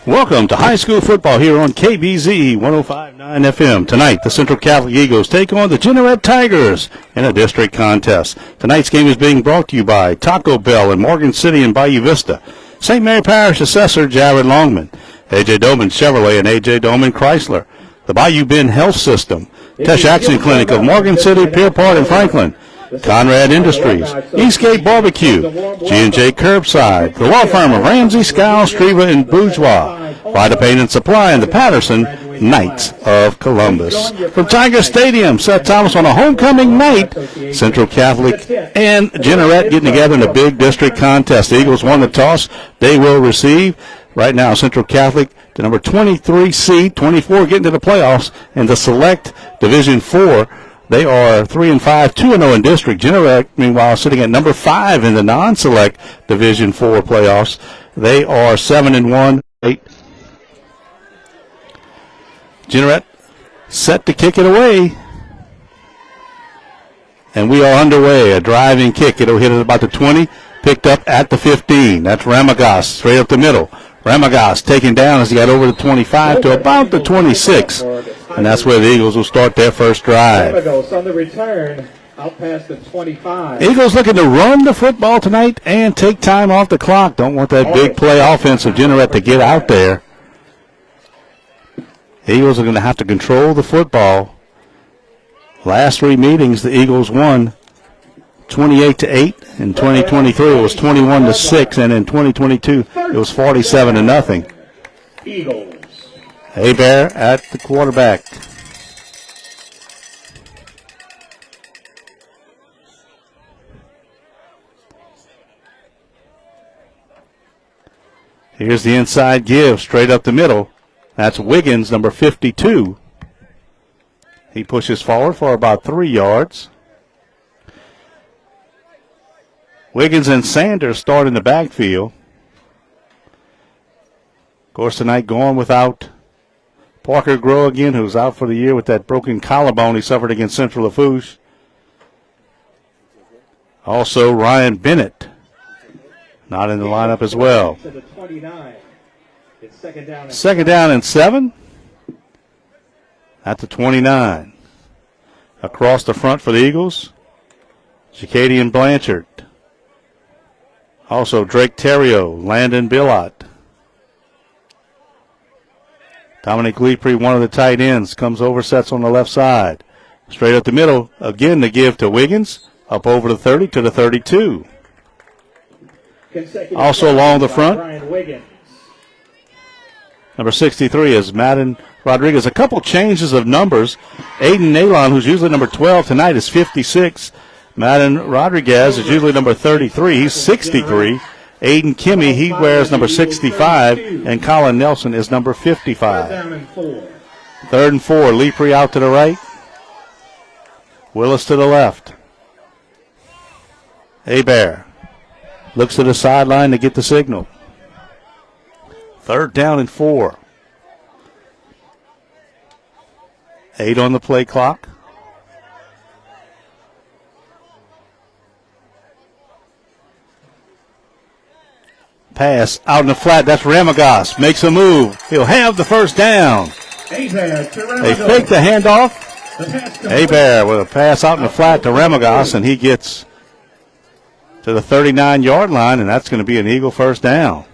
Welcome to high school football here on KBZE 105.9 FM. Tonight, the Central Catholic Eagles take on the Jeanerette Tigers in a district contest. Tonight's game is being brought to you by Taco Bell in Morgan City and Bayou Vista, St. Mary Parish Assessor Jared Longman, A.J. Doman Chevrolet and A.J. Doman Chrysler, the Bayou Bend Health System, Tesh Action Clinic of Morgan City, Pierpont, and Franklin, Conrad Industries, Eastgate Barbecue, G&J Curbside, the law firm of Ramsey, Scow, Streva, and Bourgeois, Vita Paint and Supply, and the Patterson Knights of Columbus. From Tiger Stadium, Seth Thomas on a homecoming night, Central Catholic and Jeanerette getting together in a big district contest. The Eagles won the toss. They will receive. Right now, Central Catholic, the number 23 seed, 24 getting to the playoffs, and the select Division 4. They are 3-5, 2-0 in district. Jeanerette, meanwhile, sitting at number 5 in the non-select Division 4 playoffs. They are 7-1. Jeanerette set to kick it away. And we are underway. A driving kick. It'll hit at about the 20, picked up at the 15. That's Ramagos, straight up the middle. Ramagos taken down as he got over the 25 to about the 26. And that's where the Eagles will start their first drive. On the return, out past the 25. Eagles looking to run the football tonight and take time off the clock. Don't want that big play offense of Jeanerette to get out there. Eagles are going to have to control the football. Last three meetings, the Eagles won 28-8. In 2023, it was 21-6, and in 2022, it was 47-0. Eagles. Hebert at the quarterback. Here's the inside give, straight up the middle. That's Wiggins, number 52. He pushes forward for about 3 yards. Wiggins and Sanders start in the backfield. Of course, tonight going without Parker Grow who's out for the year with that broken collarbone he suffered against Central Lafourche. Also, Ryan Bennett not in the lineup as well. Second down and 7 at the 29. Across the front for the Eagles, Jacadian Blanchard. Also, Drake Terrio, Landon Billot. Dominic Lepre, one of the tight ends, comes over, sets on the left side. Straight up the middle, again the give to Wiggins, up over the 30 to the 32. Also along the front, number 63 is Madden Rodriguez. A couple changes of numbers. Aiden Nalon, who's usually number 12 tonight, is 56. Madden Rodriguez is usually number 33. He's 63. Aiden Kimmy, he wears number 65, and Colin Nelson is number 55. Third and 4. Lepre out to the right. Willis to the left. Hebert looks to the sideline to get the signal. Third down and 4. 8 on the play clock. Pass out in the flat. That's Ramagos. Makes a move. He'll have the first down. They fake the handoff. Hebert with a pass out in the flat to Ramagos, and he gets to the 39-yard line, and that's going to be an Eagle first down.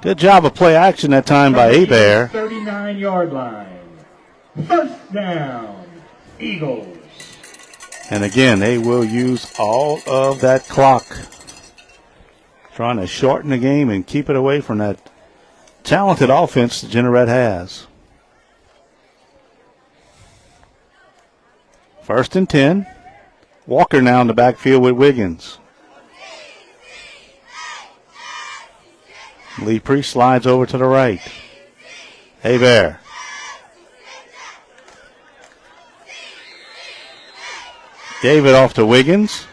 Good job of play action that time by Hebert. 39-yard line. First down, Eagles. And again, they will use all of that clock, trying to shorten the game and keep it away from that talented offense that Jeanerette has. First and 10. Walker now in the backfield with Wiggins. Lepre slides over to the right. Hebert. Gave it off to Wiggins.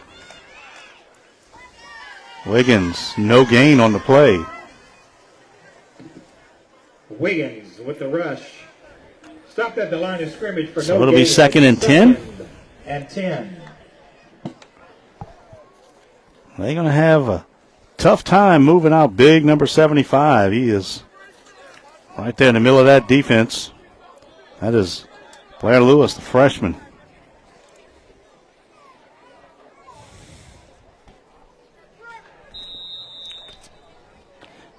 Wiggins, no gain on the play. Wiggins with the rush. Stopped at the line of scrimmage for so no gain. It'll be second and 10. And 10. They're going to have a tough time moving out big number 75. He is right there in the middle of that defense. That is Blair Lewis, the freshman.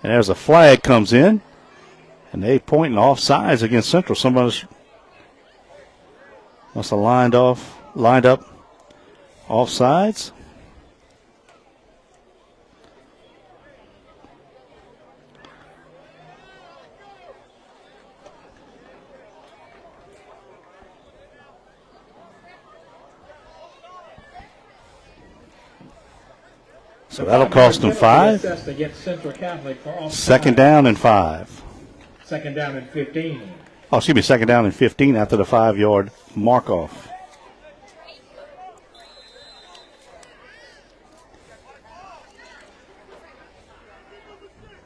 And there's a flag comes in, and they pointing offsides against Central. Somebody must have lined up offsides. So that'll cost them 5. Second down and 5. Second down and 15. Oh, excuse me, second down and 15 after the 5-yard mark-off.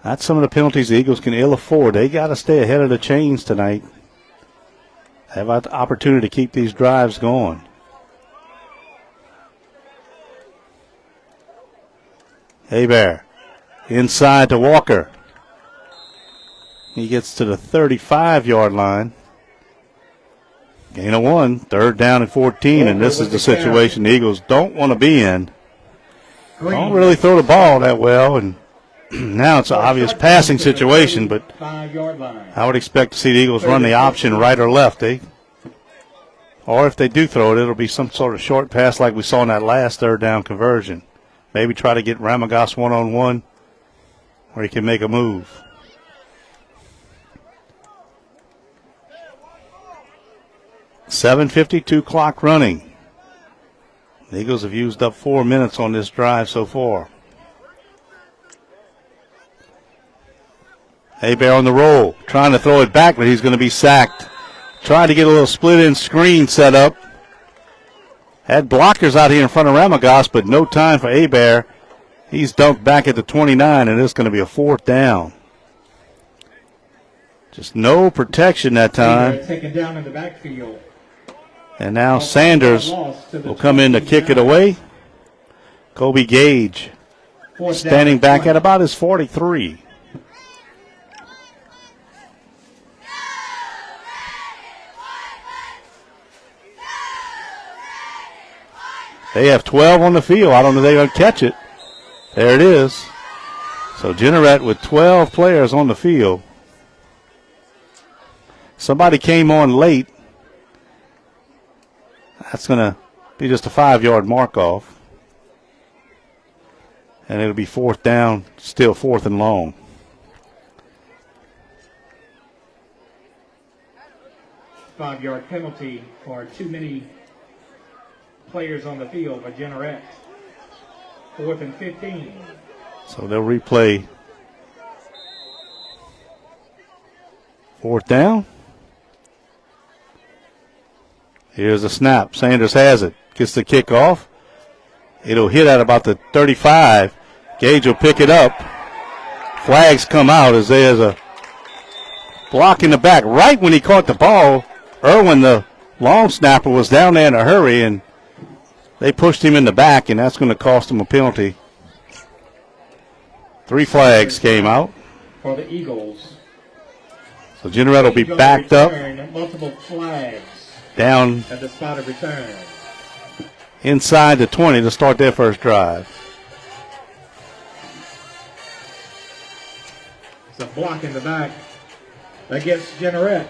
That's some of the penalties the Eagles can ill afford. They got to stay ahead of the chains tonight. Have an opportunity to keep these drives going. Hebert inside to Walker. He gets to the 35-yard line. Gain of 1, third down and 14, and this is the situation the Eagles don't want to be in. Don't really throw the ball that well, and now it's an obvious passing situation, but I would expect to see the Eagles run the option right or left. Or if they do throw it, it'll be some sort of short pass like we saw in that last third down conversion. Maybe try to get Ramagas one-on-one where he can make a move. .752 clock running. The Eagles have used up 4 minutes on this drive so far. Hebert on the roll, trying to throw it back, but he's going to be sacked. Trying to get a little split-in screen set up. Had blockers out here in front of Ramagas, but no time for Hebert. He's dunked back at the 29, and it's going to be a 4th down. Just no protection that time. Taken down in the backfield. And now Sanders will come in to kick it away. Kobe Gage standing back at about his 43. They have 12 on the field. I don't know if they're going to catch it. There it is. So Jeanerette with 12 players on the field. Somebody came on late. That's going to be just a 5-yard mark-off. And it'll be 4th down, still 4th and long. Five-yard penalty for too many players on the field by Jeanerette. 4th and 15. So they'll replay 4th down. Here's a snap. Sanders has it. Gets the kickoff. It'll hit at about the 35. Gage will pick it up. Flags come out as there's a block in the back. Right when he caught the ball, Irwin, the long snapper, was down there in a hurry, and they pushed him in the back, and that's going to cost him a penalty. 3 flags came out. For the Eagles. So Jeanerette will be backed up. Multiple flags. Down at the spot of return. Inside the 20 to start their first drive. It's a block in the back against Jeanerette.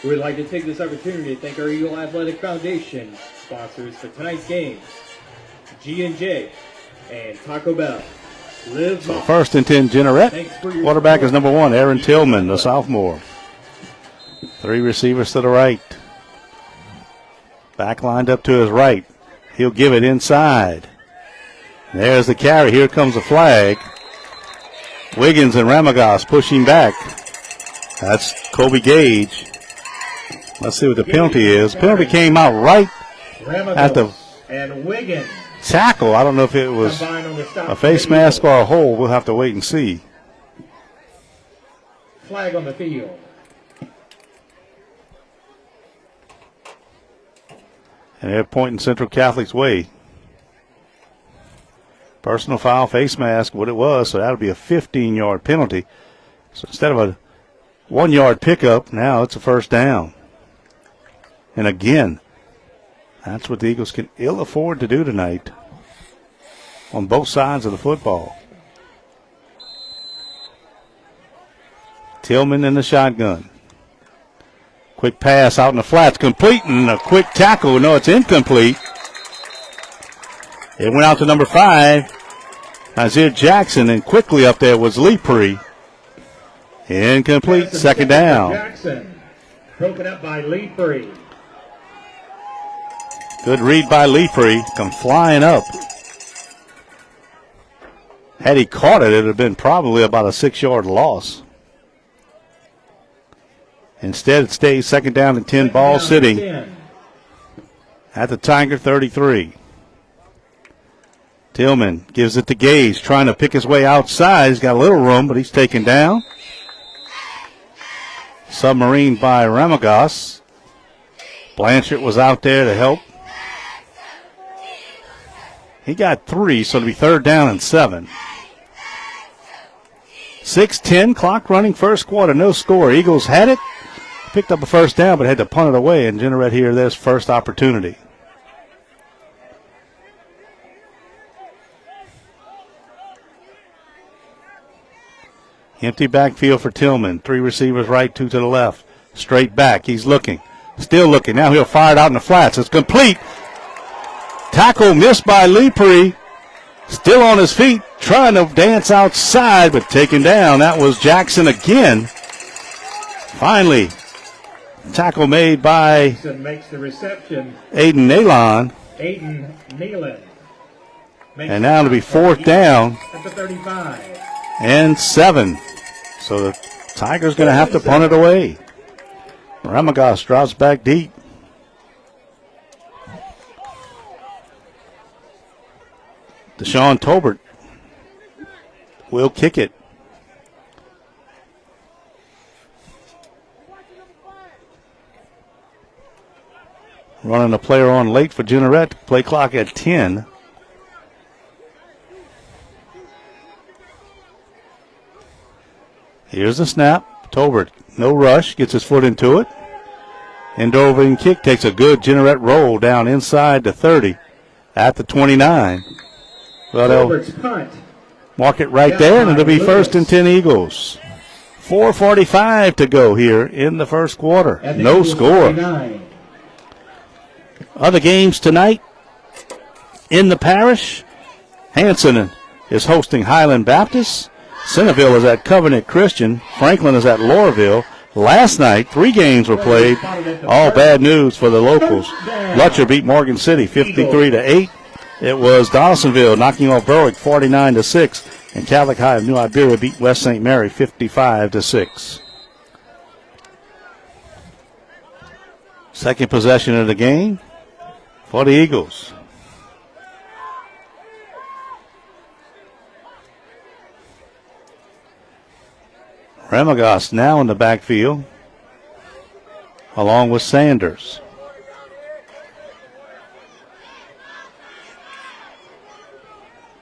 We'd like to take this opportunity to thank our Eagle Athletic Foundation sponsors for tonight's games, G&J and Taco Bell. So 1st and 10, Jeanerette. Quarterback is number 1, Aaron Tillman, the sophomore. 3 receivers to the right. Back lined up to his right. He'll give it inside. There's the carry. Here comes the flag. Wiggins and Ramagas pushing back. That's Kobe Gage. Let's see what the penalty is. Penalty came out right at the and Wiggins tackle. I don't know if it was a face mask or a hole. We'll have to wait and see. Flag on the field. And they're pointing Central Catholic's way. Personal foul, face mask, what it was, so that'll be a 15-yard penalty. So instead of a 1-yard pickup, now it's a first down. And again, that's what the Eagles can ill afford to do tonight on both sides of the football. Tillman in the shotgun. Quick pass out in the flats, complete, and a quick tackle. No, it's incomplete. It went out to number 5, Isaiah Jackson, and quickly up there was Leeprey. Incomplete, second down. Jackson, broken up by Leeprey. Good read by Leeprey, come flying up. Had he caught it, it would have been probably about a 6-yard loss. Instead, it stays second down and 10, ball sitting at the Tiger 33. Tillman gives it to Gage, trying to pick his way outside. He's got a little room, but he's taken down. Submarine by Ramagos. Blanchard was out there to help. He got 3, so it'll be third down and 7. 6:10, clock running, first quarter, no score. Eagles had it, picked up a first down, but had to punt it away, and Jeanerette here, their first opportunity. Empty backfield for Tillman. 3 receivers right, 2 to the left. Straight back, he's looking, still looking. Now he'll fire it out in the flats. It's complete. Tackle missed by Leeprey. Still on his feet, trying to dance outside, but taken down. That was Jackson again. Finally, tackle made by Jackson makes the reception. Aiden Nalon. Aiden Nealon. And now it'll be fourth down at the 35. and 7. So the Tigers going to have to punt it away. Ramagos drops back deep. Deshaun Tolbert will kick it. Running a player on late for Jeanerette. Play clock at 10. Here's the snap. Tolbert, no rush, gets his foot into it. End-over kick, takes a good Jeanerette roll down inside the 30 at the 29. Well, they'll mark it right there, and it'll be first and 10 Eagles. 4:45 to go here in the first quarter. No score. Other games tonight in the parish. Hanson is hosting Highland Baptist. Centerville is at Covenant Christian. Franklin is at Loreauville. Last night, 3 games were played. All bad news for the locals. Lutcher beat Morgan City 53-8. It was Donaldsonville knocking off Berwick 49-6. And Catholic High of New Iberia beat West St. Mary 55-6. Second possession of the game for the Eagles. Ramagos now in the backfield along with Sanders.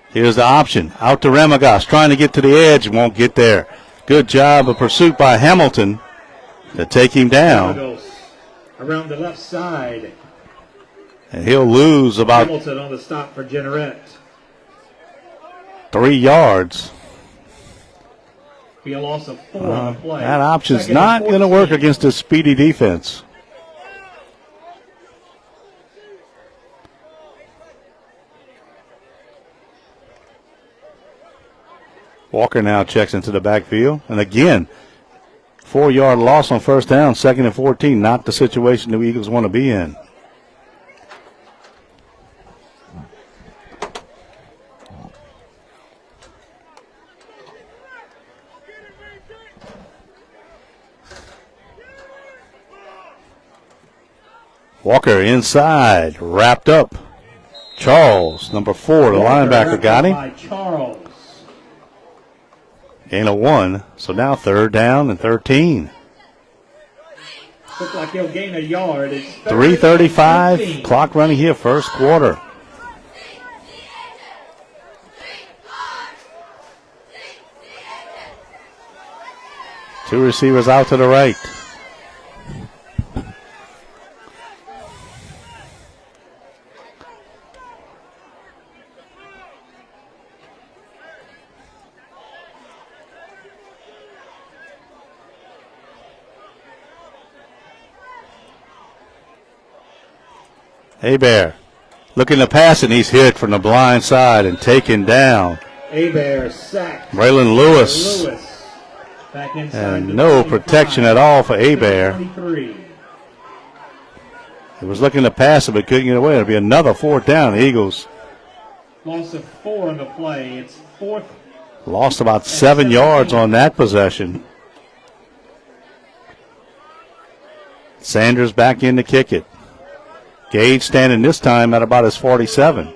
Here's the option. Out to Ramagos, trying to get to the edge, won't get there. Good job of pursuit by Hamilton to take him down. Around the left side. And he'll lose about Hamilton on the stop for Jeanerette. 3 yards. Be a loss of 4 on the play. That option's not going to work against a speedy defense. Walker now checks into the backfield. And again, 4-yard loss on first down, 2nd and 14. Not the situation the Eagles want to be in. Walker inside, wrapped up. Charles, number 4, the linebacker, got him. Charles. Gain of 1, so now third down and 13. Looks like he'll gain a yard. It's 3:35, clock running here, first quarter. Two receivers out to the right. Hebert looking to pass, and he's hit from the blind side and taken down. Hebert sacked. Braylon Lewis. Back inside And no protection at all for Hebert. 23. He was looking to pass it but couldn't get away. It'll be another fourth down. The Eagles Loss of 4 on the play. It's fourth. lost about 7 yards on that possession. Sanders back in to kick it. Gage standing this time at about his 47.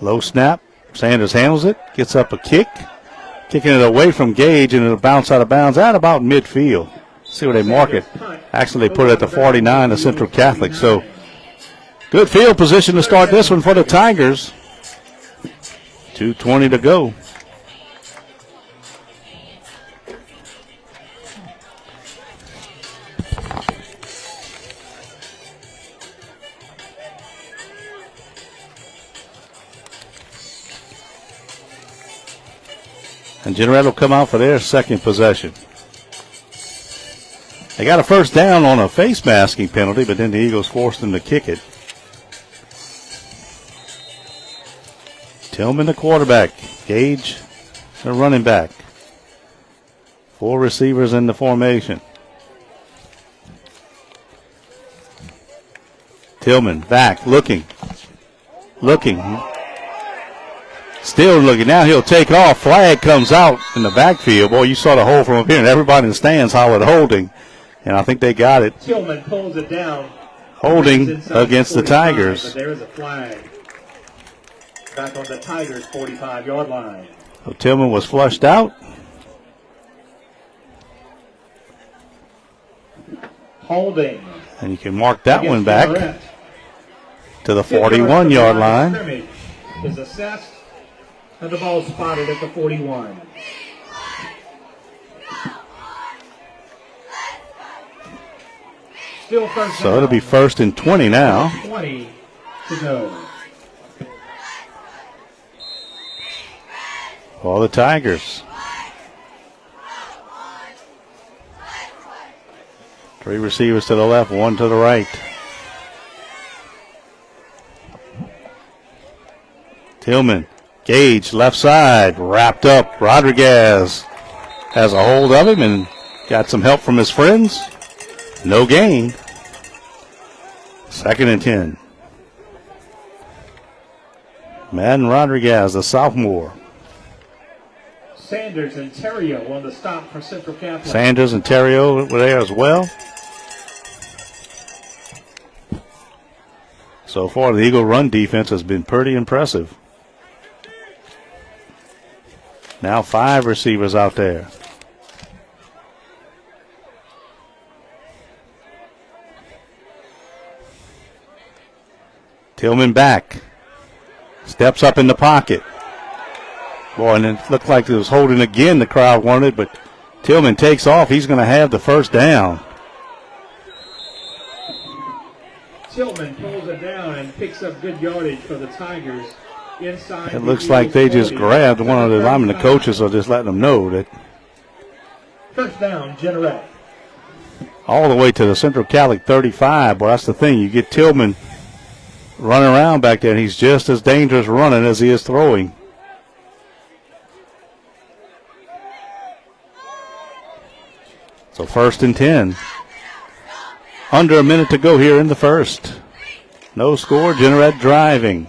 Low snap. Sanders handles it, gets up a kick, kicking it away from Gage, and it'll bounce out of bounds at about midfield. See where they mark it. Actually, they put it at the 49 of Central Catholic. So, good field position to start this one for the Tigers. 2:20 to go. And Jeanerette will come out for their second possession. They got a first down on a face masking penalty, but then the Eagles forced them to kick it. Tillman, the quarterback. Gage, the running back. 4 receivers in the formation. Tillman back, looking. Still looking. Now he'll take off. Flag comes out in the backfield. Boy, you saw the hold from up here, and everybody in the stands hollered holding. And I think they got it. Tillman pulls it down. Holding against the Tigers. But there is a flag. Back on the Tigers' 45-yard line. So Tillman was flushed out. Holding. And you can mark that one back Jeanerette. to the 41-yard line. Scrimmage is assessed. And the ball spotted at the 41. Still first So it'll be first and 20 now. 20 to go. For the Tigers. 3 receivers to the left, 1 to the right. Tillman, Gage, left side, wrapped up. Rodriguez has a hold of him and got some help from his friends. No gain. Second and 10. Madden Rodriguez, the sophomore. Sanders and Terrio on the stop for Central Catholic. Sanders and Terrio were there as well. So far, the Eagle run defense has been pretty impressive. Now 5 receivers out there. Tillman back. Steps up in the pocket. Boy, and it looked like it was holding again. The crowd wanted, but Tillman takes off. He's going to have the first down. Tillman pulls it down and picks up good yardage for the Tigers. Inside It looks like they just grabbed one of the linemen. The coaches are just letting them know that. First down, Jeanerette. All the way to the Central Catholic 35. Well, that's the thing. You get Tillman running around back there, and he's just as dangerous running as he is throwing. So first and 10. Under a minute to go here in the first. No score. Jeanerette driving.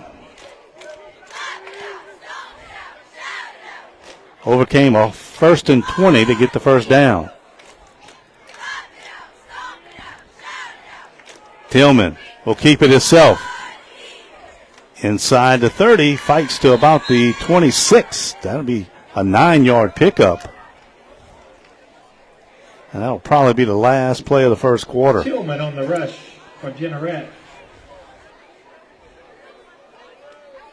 Overcame a first and 20 to get the first down. Tillman will keep it himself. Inside the 30, fights to about the 26. That'll be a 9-yard pickup. And that'll probably be the last play of the first quarter. Tillman on the rush for Jeanerette.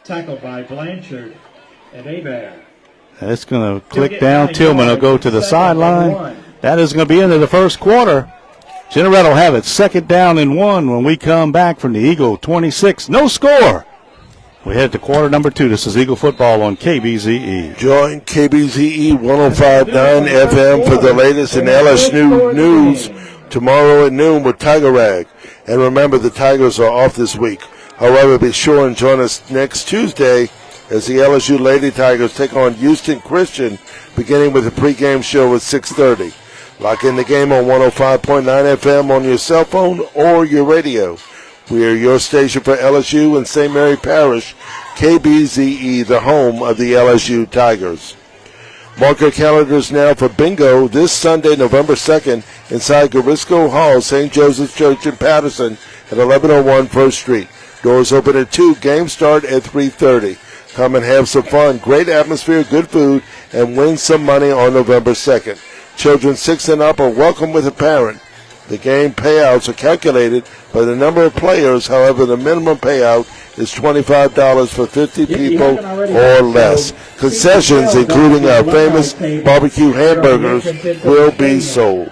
Tackled by Blanchard and Hebert. It's going to click down. Tillman will go to the sideline. That is going to be into the first quarter. Jeanerette will have it 2nd down and 1 when we come back from the Eagle 26. No score. We head to quarter number 2. This is Eagle football on KBZE. Join KBZE 105.9 FM for the latest in LSU news tomorrow at noon with Tiger Rag. And remember, the Tigers are off this week. However, be sure and join us next Tuesday as the LSU Lady Tigers take on Houston Christian, beginning with a pregame show at 6:30. Lock in the game on 105.9 FM on your cell phone or your radio. We are your station for LSU and St. Mary Parish, KBZE, the home of the LSU Tigers. Mark your calendars now for bingo this Sunday, November 2nd, inside Garisco Hall, St. Joseph's Church in Patterson at 1101 First Street. Doors open at 2, game start at 3:30. Come and have some fun, great atmosphere, good food, and win some money on November 2nd. Children 6 and up are welcome with a parent. The game payouts are calculated by the number of players. However, the minimum payout is $25 for 50 people or less. Concessions, including our famous barbecue hamburgers, will be sold.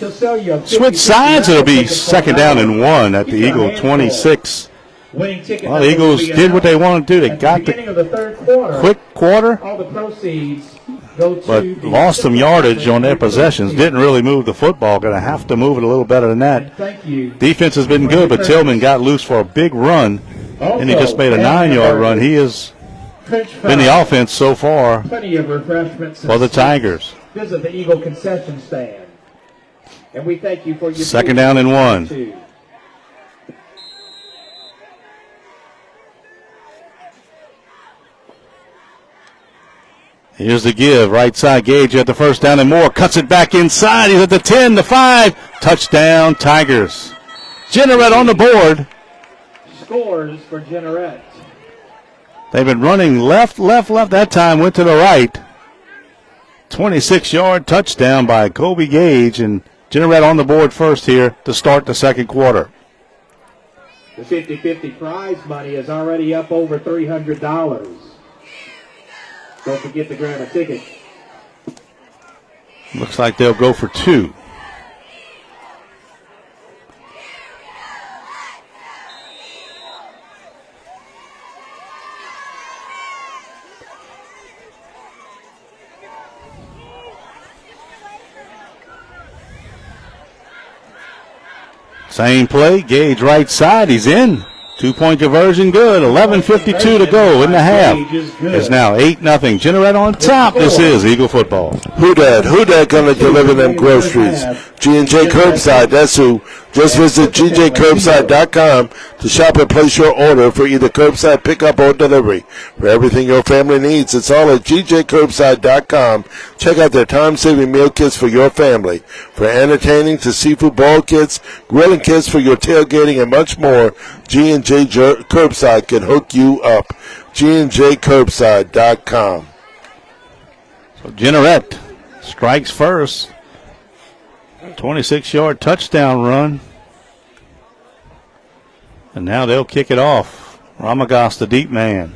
Switch sides. It'll be 2nd down and 1 at the Eagle 26. Well, the Eagles did what they wanted to do. They got the quick quarter, All the proceeds go to but lost some yardage on their possessions. Didn't really move the football. Going to have to move it a little better than that. Thank you. Defense has been good, but Tillman got loose for a big run, and he just made a 9-yard run. He has been the offense so far Plenty of refreshments for the Tigers. Visit the Eagle concession stand. And we thank you for your 2nd down and 1. too. Here's the give. Right side, Gage at the 1st down and more. Cuts it back inside. He's at the 10, the 5. Touchdown, Tigers. Jeanerette on the board. Scores for Jeanerette. They've been running left. That time went to the right. 26-yard touchdown by Kobe Gage. And Jeanerette on the board first here to start the second quarter. The 50-50 prize money is already up over $300. Don't forget to grab a ticket. Looks like they'll go for 2. Same play, Gage right side, he's in. 2-point conversion, good. 11:52 to go in the half. It's now 8-0. Jeanerette on top. This is Eagle football. Who dat gonna deliver them groceries? G&J Curbside, that's who. Just visit gjcurbside.com to shop and place your order for either curbside pickup or delivery. For everything your family needs, it's all at gjcurbside.com. Check out their time-saving meal kits for your family. For entertaining to seafood boil kits, grilling kits for your tailgating, and much more, G&J Curbside can hook you up. gjcurbside.com. So Jeanerette strikes first. 26-yard touchdown run. And now they'll kick it off. Ramagos, the deep man.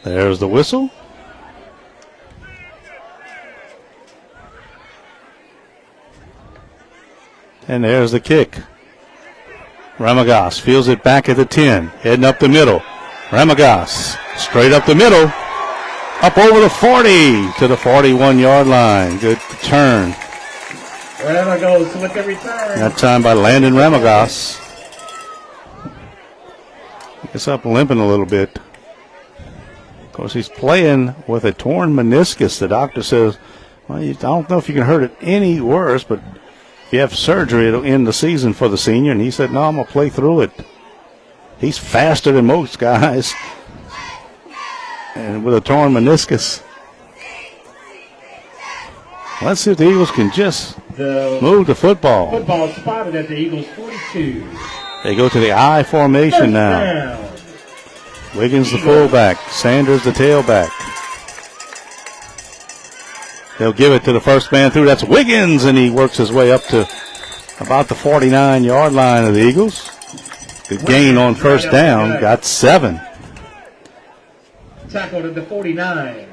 There's the whistle. And there's the kick. Ramagos feels it back at the 10, heading up the middle. Ramagos straight up the middle, up over the 40 to the 41-yard line. Good turn. Ramagos with the return. That time by Landon Ramagos. Gets up limping a little bit. Of course, he's playing with a torn meniscus. The doctor says, well, I don't know if you can hurt it any worse, but if you have surgery, it'll end the season for the senior. And he said, no, I'm going to play through it. He's faster than most guys. And with a torn meniscus. Let's see if the Eagles can just The move the football. football spotted at the Eagles' 42. They go to the I formation First now. down. Wiggins the fullback, Sanders the tailback. They'll give it to the first man through. That's Wiggins, and he works his way up to about the 49-yard line of the Eagles. Good gain on first down, got 7. Tackled at the 49.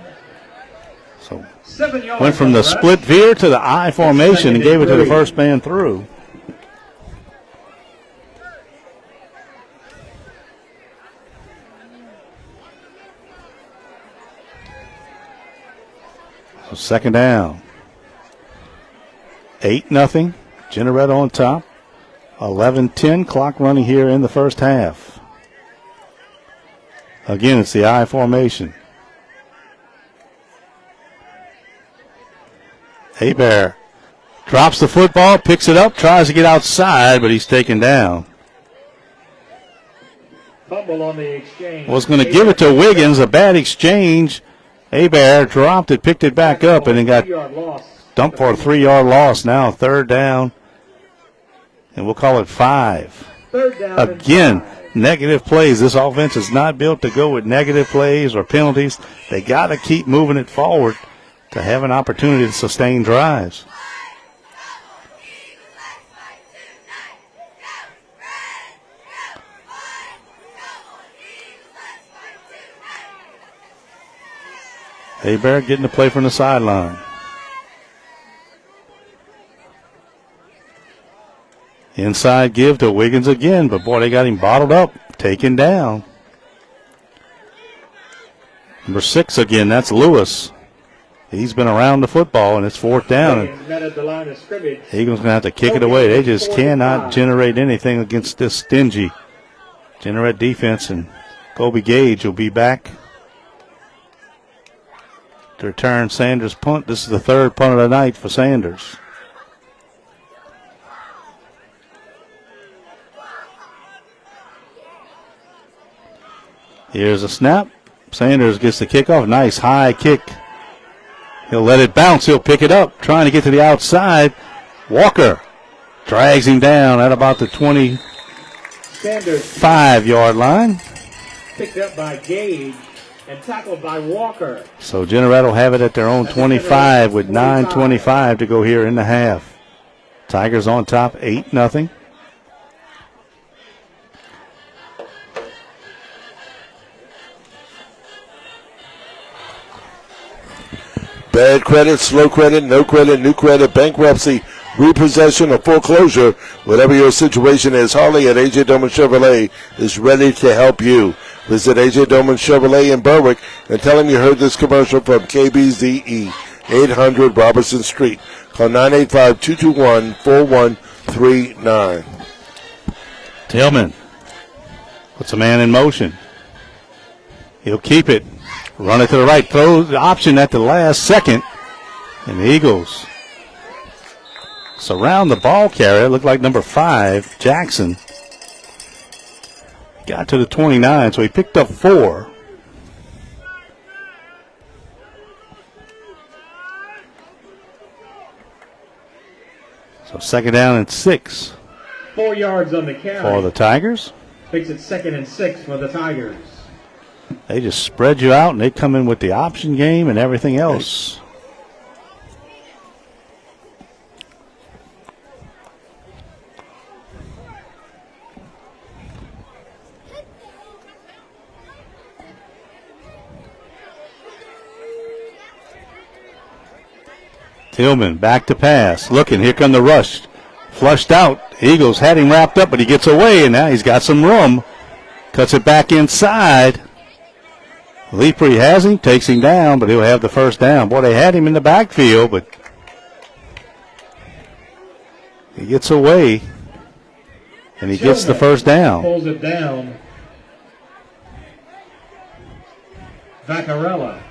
So 7 yards. went from the split veer to the I formation and gave it to the first man through. So second down. 8-0. Jeanerette on top. 11-10 clock running here in the first half. Again, it's the I formation. Hebert drops the football, picks it up, tries to get outside, but he's taken down. Fumble on the exchange. Was going to give it to Wiggins, a bad exchange. Hebert dropped it, picked it back up, and then got dumped for a 3-yard loss. Now third down, and we'll call it 5. Third down Again, negative plays. This offense is not built to go with negative plays or penalties. They got to keep moving it forward to have an opportunity to sustain drives. Hebert getting the play from the sideline. Inside give to Wiggins again, but boy, they got him bottled up, taken down. Number 6 again, that's Lewis. He's been around the football, and it's fourth down. And Eagles going to have to kick it away. They just cannot generate anything against this stingy Jeanerette defense, and Kobe Gage will be back to return Sanders' punt. This is the third punt of the night for Sanders. Here's a snap. Sanders gets the kickoff. Nice high kick. He'll let it bounce. He'll pick it up. Trying to get to the outside. Walker drags him down at about the 25-yard line. Picked up by Gage and tackled by Walker. So Jeanerette will have it at their own 25 with 9:25 to go here in the half. Tigers on top, 8-0. Bad credit, slow credit, no credit, new credit, bankruptcy, repossession, or foreclosure. Whatever your situation is, Harley at A.J. Doman Chevrolet is ready to help you. Visit A.J. Doman Chevrolet in Berwick and tell him you heard this commercial from KBZE, 800 Robertson Street. Call 985-221-4139. Tillman puts a man in motion. He'll keep it. Run it to the right. Throws the option at the last second. And the Eagles surround the ball carrier. It looked like number 5, Jackson. Got to the 29, so he picked up 4. So second down and 6. 4 yards on the carry. For the Tigers. Makes it 2nd and 6 for the Tigers. They just spread you out, and they come in with the option game and everything else. Tillman back to pass. Looking, here come the rush. Flushed out. Eagles had him wrapped up, but he gets away, and now he's got some room. Cuts it back inside. Leapre has him, takes him down, but he'll have the first down. Boy, they had him in the backfield, but he gets away, and he gets the first down. Pulls it down. Vaccarella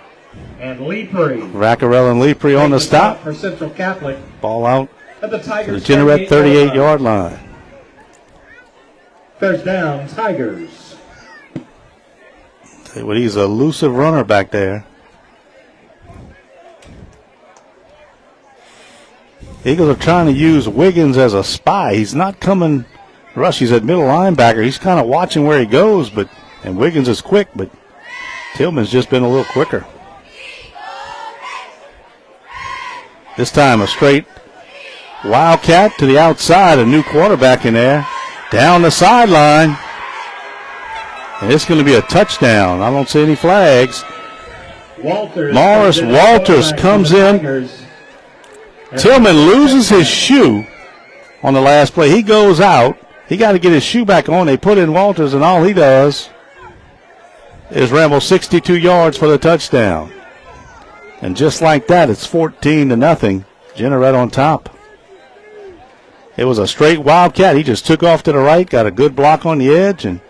and Leapre. Vaccarella and Leapre on the stop. For Central Catholic. Ball out At the to the Tigers' Jeanerette 38-yard line. First down, Tigers. Well, he's a elusive runner back there. Eagles are trying to use Wiggins as a spy. He's not coming rush. He's at middle linebacker. He's kind of watching where he goes, and Wiggins is quick, but Tillman's just been a little quicker. This time a straight wildcat to the outside, a new quarterback in there, down the sideline. And it's going to be a touchdown. I don't see any flags. Morris Walters comes in. Tillman loses his shoe on the last play. He goes out. He got to get his shoe back on. They put in Walters, and all he does is ramble 62 yards for the touchdown. And just like that, it's 14-0. Jeanerette on top. It was a straight wildcat. He just took off to the right, got a good block on the edge, and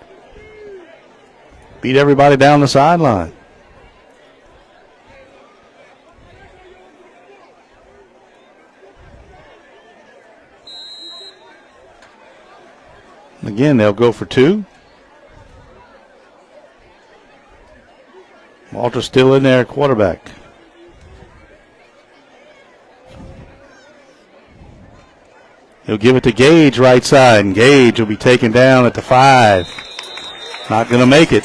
beat everybody down the sideline. Again, they'll go for 2. Walter's still in there, quarterback. He'll give it to Gage right side, and Gage will be taken down at the 5. Not going to make it.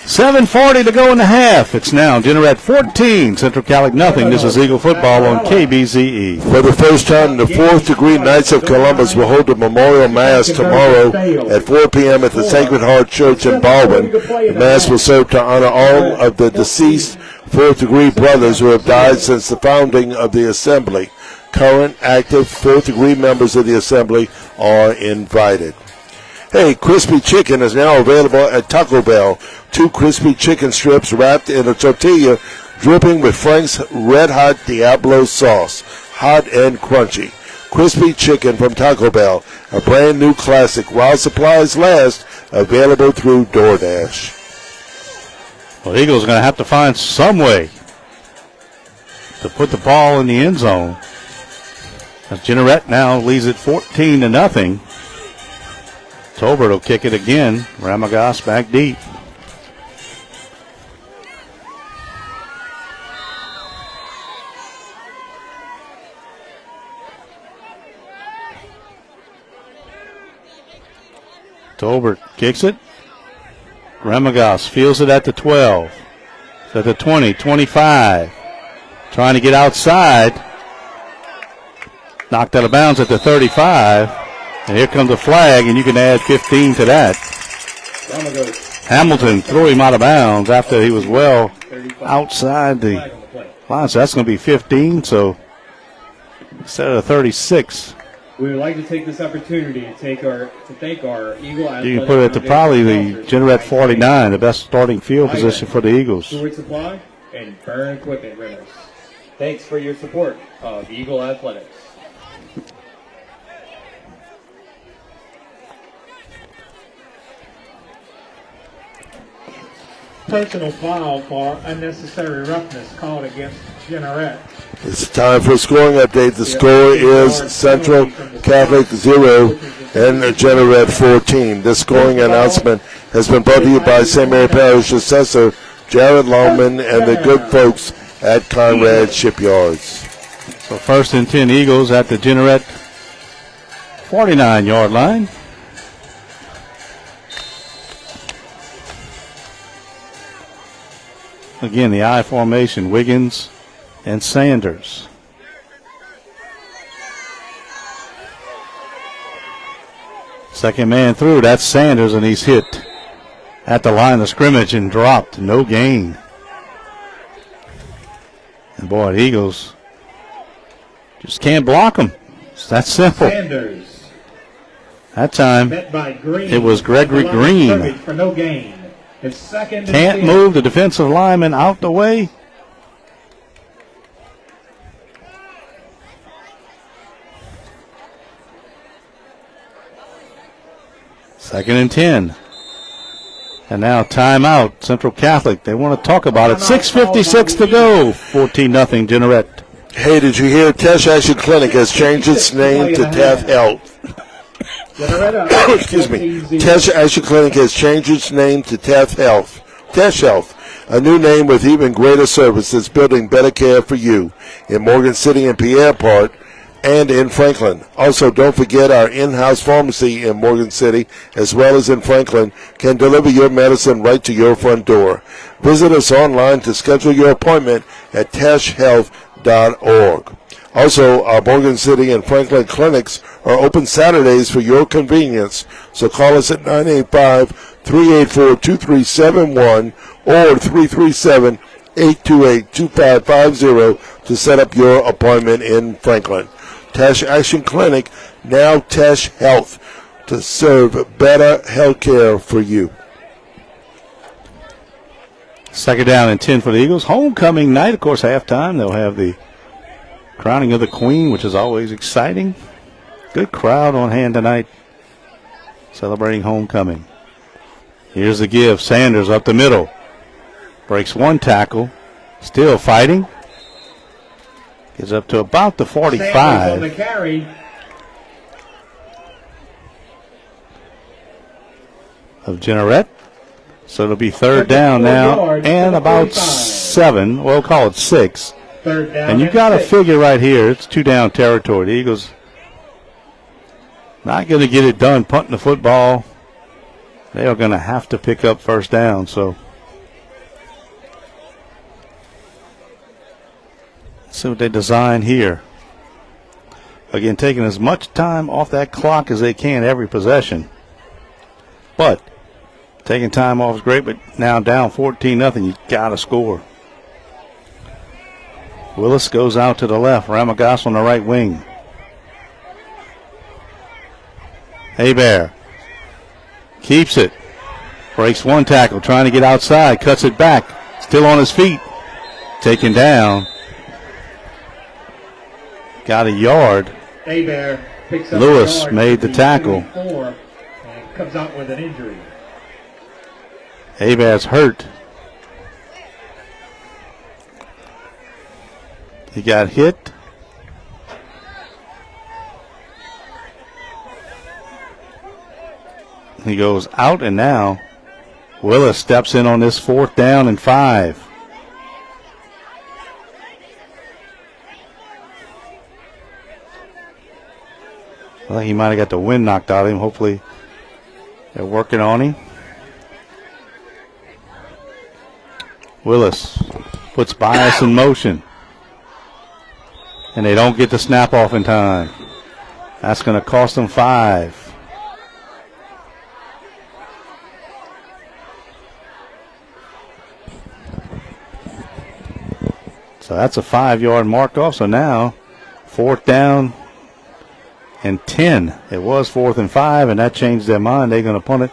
7:40 to go in the half. It's now Jeanerette 14, Central Catholic nothing. This is Eagle football on KBZE. For the first time, the 4th Degree Knights of Columbus will hold a memorial mass tomorrow at 4 p.m. at the Sacred Heart Church in Baldwin. The mass will serve to honor all of the deceased 4th Degree brothers who have died since the founding of the Assembly. Current active 4th Degree members of the Assembly are invited. Hey, crispy chicken is now available at Taco Bell. 2 crispy chicken strips wrapped in a tortilla, dripping with Frank's Red Hot Diablo sauce. Hot and crunchy. Crispy chicken from Taco Bell, a brand new classic while supplies last, available through DoorDash. Well, Eagles are going to have to find some way to put the ball in the end zone. As Jeanerette now leads it 14-0. Tolbert will kick it again. Ramagas back deep. Tolbert kicks it. Ramagas feels it at the 12. It's at the 20, 25. Trying to get outside. Knocked out of bounds at the 35. And here comes a flag, and you can add 15 to that. Hamilton threw him out of bounds after he was well outside the line. So that's going to be 15. So instead of 36. We would like to take this opportunity to thank our Eagle Athletic. You can put it to probably the Jeanerette 49, the best starting field position for the Eagles. Stewart Supply and Burn Equipment Rentals. Thanks for your support of Eagle Athletics. Personal foul for unnecessary roughness called against Jeanerette. It's time for a scoring update. The score is Central Catholic 0 and Jeanerette 14. This scoring announcement has been brought to you by St. Mary Parish Assessor Jared Longman and the good folks at Conrad Shipyards. So 1st and 10 Eagles at the Jeanerette 49-yard line. Again, the I formation, Wiggins and Sanders. Second man through, that's Sanders, and he's hit at the line of scrimmage and dropped. No gain. And boy, the Eagles just can't block him. It's that simple. Sanders. That time, it was Gregory Green. For no gain. It's second. Can't move the defensive lineman out the way. Second and 10. And now timeout, Central Catholic. They want to talk about it. 6:56 to go. 14-0 Jeanerette. Hey, did you hear Tesh Action Clinic has changed its name to Taft Health? Excuse me. Tesh Action Clinic has changed its name to Taft Health. Tesh Health, a new name with even greater services, building better care for you. In Morgan City and Pierre Park, and in Franklin. Also, don't forget our in-house pharmacy in Morgan City, as well as in Franklin, can deliver your medicine right to your front door. Visit us online to schedule your appointment at tashhealth.org. Also, our Morgan City and Franklin clinics are open Saturdays for your convenience, so call us at 985-384-2371 or 337-828-2550 to set up your appointment in Franklin. Tash Action Clinic, now Tash Health, to serve better health care for you. Second down and 10 for the Eagles. Homecoming night, of course, halftime. They'll have the crowning of the Queen, which is always exciting. Good crowd on hand tonight, celebrating homecoming. Here's the give. Sanders up the middle. Breaks one tackle. Still fighting. Gets up to about the 45. Sanders on the carry. Of Jeanerette. So it'll be third down now and about 7. We'll call it 6. Third down and you got to figure right here, it's 2 down territory. The Eagles not going to get it done punting the football. They are going to have to pick up first down. So let's see what they design here. Again, taking as much time off that clock as they can every possession. But taking time off is great, but now down 14-0, you got to score. Willis goes out to the left. Ramagas on the right wing. Hebert keeps it. Breaks one tackle, trying to get outside. Cuts it back. Still on his feet. Taken down. Got a yard. Hebert picks up Lewis yard made the tackle. And comes out with an injury. Hebert's hurt. He got hit. He goes out, and now Willis steps in on this 4th down and 5. Well, he might have got the wind knocked out of him. Hopefully they're working on him. Willis puts Bias in motion. And they don't get the snap off in time. That's going to cost them 5. So that's a 5-yard mark off. So now 4th down and 10. It was 4th and 5, and that changed their mind. They're going to punt it.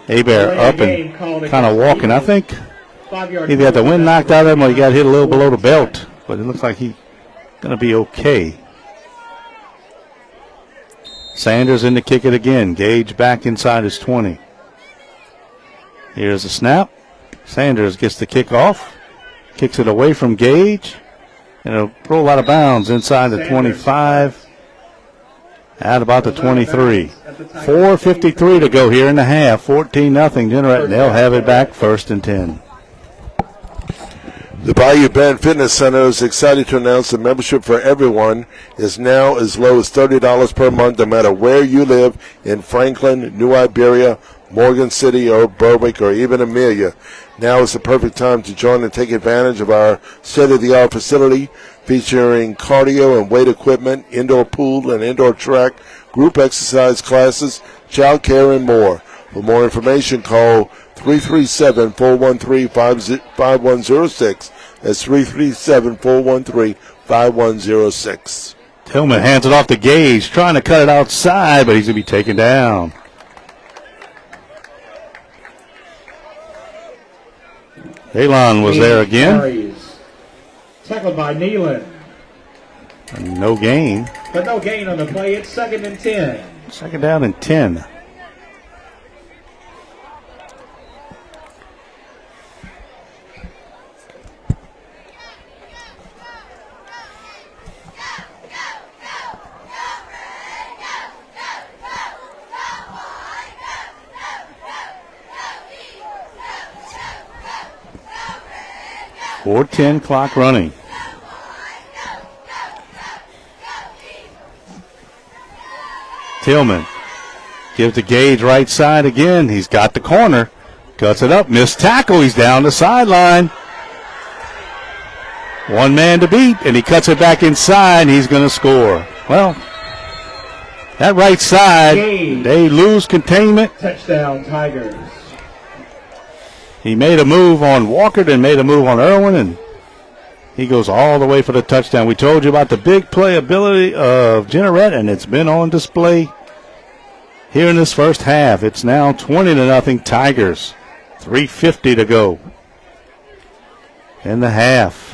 Hebert up and kind of walking. I think either got the wind knocked out of him or he got hit a little below the belt. But it looks like he's going to be okay. Sanders in to kick it again. Gage back inside his 20. Here's the snap. Sanders gets the kick off. Kicks it away from Gage. And it'll roll out of bounds inside the 25. At about the 23. 4:53 to go here in the half. 14-0 Jeanerette. They'll have it back 1st and 10. The Bayou Bend Fitness Center is excited to announce the membership for everyone is now as low as $30 per month, no matter where you live in Franklin, New Iberia, Morgan City, or Berwick, or even Amelia. Now is the perfect time to join and take advantage of our state-of-the-art facility featuring cardio and weight equipment, indoor pool and indoor track, group exercise classes, child care, and more. For more information, call 337-413-5106. That's 337-413-5106. Tillman hands it off to Gage, trying to cut it outside, but he's going to be taken down. Elon was there again. Tackled by Nealon. And no gain. But no gain on the play. It's 2nd and 10. 2nd down and 10. .410 clock running. Tillman gives the Gage right side again. He's got the corner. Cuts it up. Missed tackle. He's down the sideline. One man to beat, and he cuts it back inside. He's going to score. Well, that right side, they lose containment. Touchdown, Tigers. He made a move on Walker, then made a move on Irwin, and he goes all the way for the touchdown. We told you about the big playability of Jeanerette, and it's been on display here in this first half. It's now 20-0 Tigers. 3:50 to go in the half.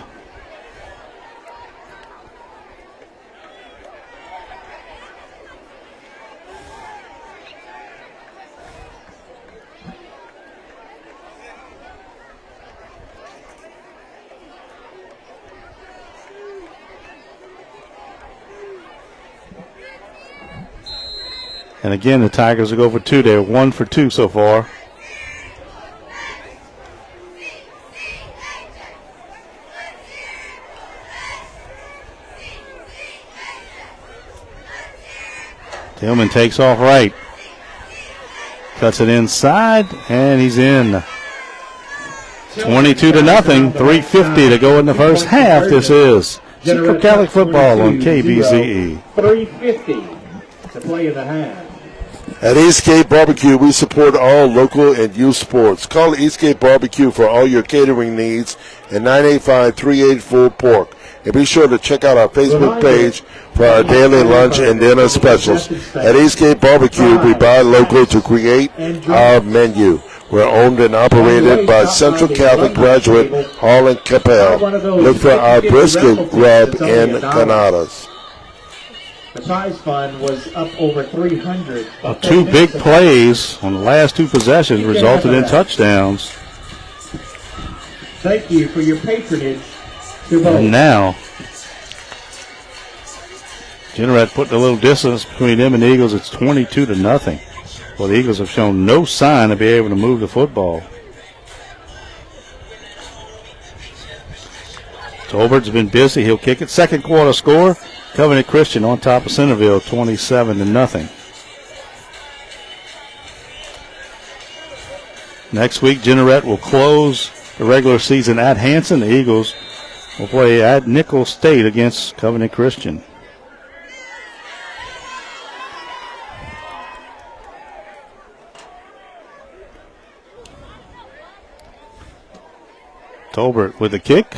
And again, the Tigers will go for two. They're 1 for 2 so far. Tillman takes off right. Cuts it inside, and he's in. 22-0, 3:50 to go in the first half. This is Central Catholic football on KBZE. 3:50 to play in the half. At Eastgate Barbecue, we support all local and youth sports. Call Eastgate Barbecue for all your catering needs at 985-384-PORK. And be sure to check out our Facebook page for our daily lunch and dinner specials. At Eastgate Barbecue, we buy local to create our menu. We're owned and operated by Central Catholic graduate Harlan Capel. Look for our brisket rub in Canadas. The prize fund was up over 300. Two big plays on the last two possessions resulted in touchdowns. Thank you for your patronage to both. And now, Jeanerette putting a little distance between them and the Eagles. It's 22-0. Well, the Eagles have shown no sign of being able to move the football. Tolbert's been busy. He'll kick it. Second quarter score. Covenant Christian on top of Centerville, 27-0. Next week, Jeanerette will close the regular season at Hanson. The Eagles will play at Nicholls State against Covenant Christian. Tolbert with the kick.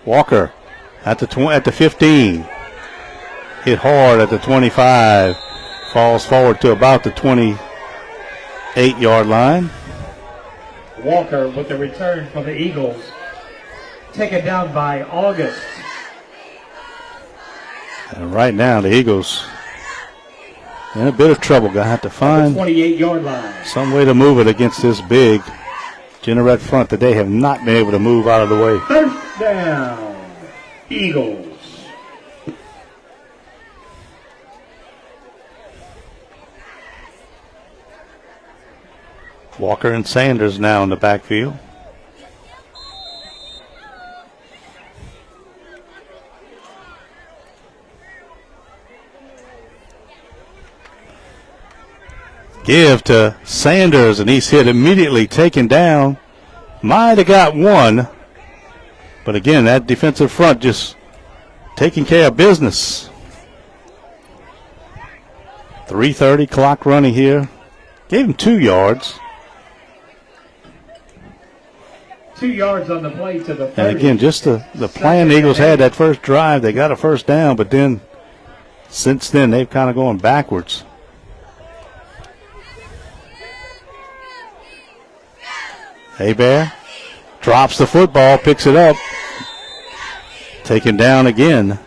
Walker at the 15. Hit hard at the 25. Falls forward to about the 28-yard line. Walker with the return for the Eagles. Taken down by August. And right now the Eagles in a bit of trouble. Gonna have to find 28-yard line. some way to move it against this big Jeanerette front that they have not been able to move out of the way. First down, Eagles. Walker and Sanders now in the backfield. Give to Sanders, and he's hit immediately, taken down. Might have got one. But again, that defensive front just taking care of business. 3:30 clock running here. Gave him 2 yards. 2 yards on the play to the 30. And again, just the plan the Eagles had that first drive. They got a first down, but then since then they've kind of gone backwards. Hebert drops the football, picks it up. Taken down again.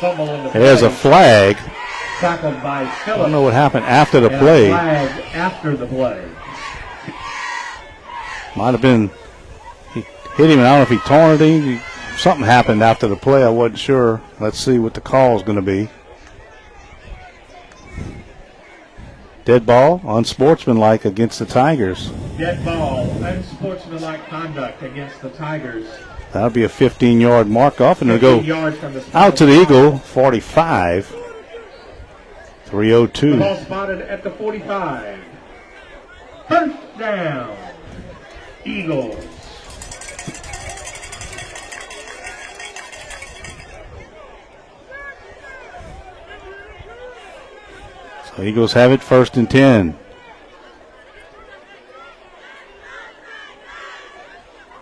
There's a flag. Tackled by Phillips. I don't know what happened after the play. Flag after the play. Might have been, he hit him, and I don't know if he taunted him. Something happened after the play. I wasn't sure. Let's see what the call is going to be. Dead ball, unsportsmanlike against the Tigers. Dead ball, unsportsmanlike conduct against the Tigers. That'll be a 15-yard mark off, and it'll go yards from the out to the Eagle, 45. The 3:02. ball spotted at the 45. First down, Eagles. So Eagles have it 1st and 10.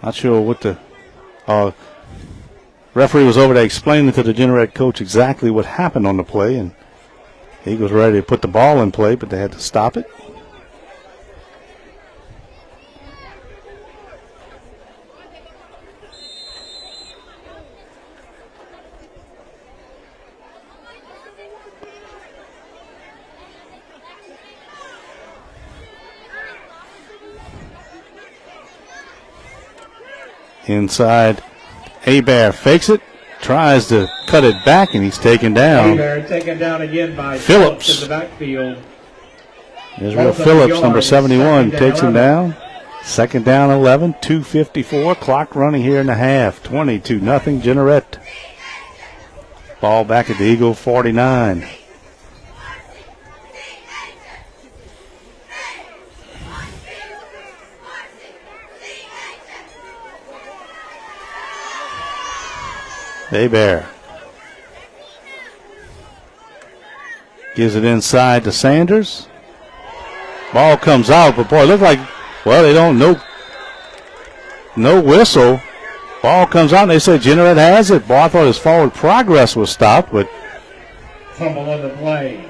Not sure what the referee was over there explaining to the Jeanerette coach exactly what happened on the play, and Eagles were ready to put the ball in play, but they had to stop it. Inside, Abear fakes it, tries to cut it back, and he's taken down. Abear taken down again by Phillips in the backfield. Israel Phillips, number 71, takes him down. 2nd down, 11, 2:54. Clock running here in the half. 22-0 Jeanerette. Ball back at the Eagle 49. Abear gives it inside to Sanders. Ball comes out, but boy, look like, well, they don't know. No whistle. Ball comes out, and they say Jeanerette has it. Boy, I thought his forward progress was stopped, but Fumble on the play.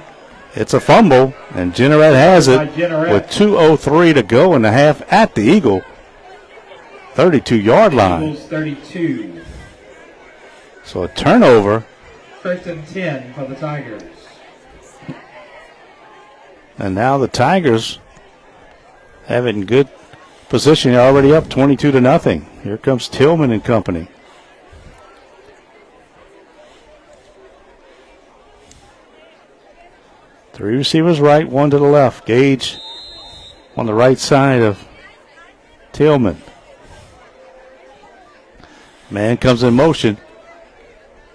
it's a fumble, and Jeanerette has it with 2:03 to go in the half at the Eagle 32-yard line. Eagles 32. So a turnover. 1st and 10 for the Tigers. And now the Tigers have it in good position. They're already up 22-0. Here comes Tillman and company. Three receivers right, one to the left. Gage on the right side of Tillman. Man comes in motion.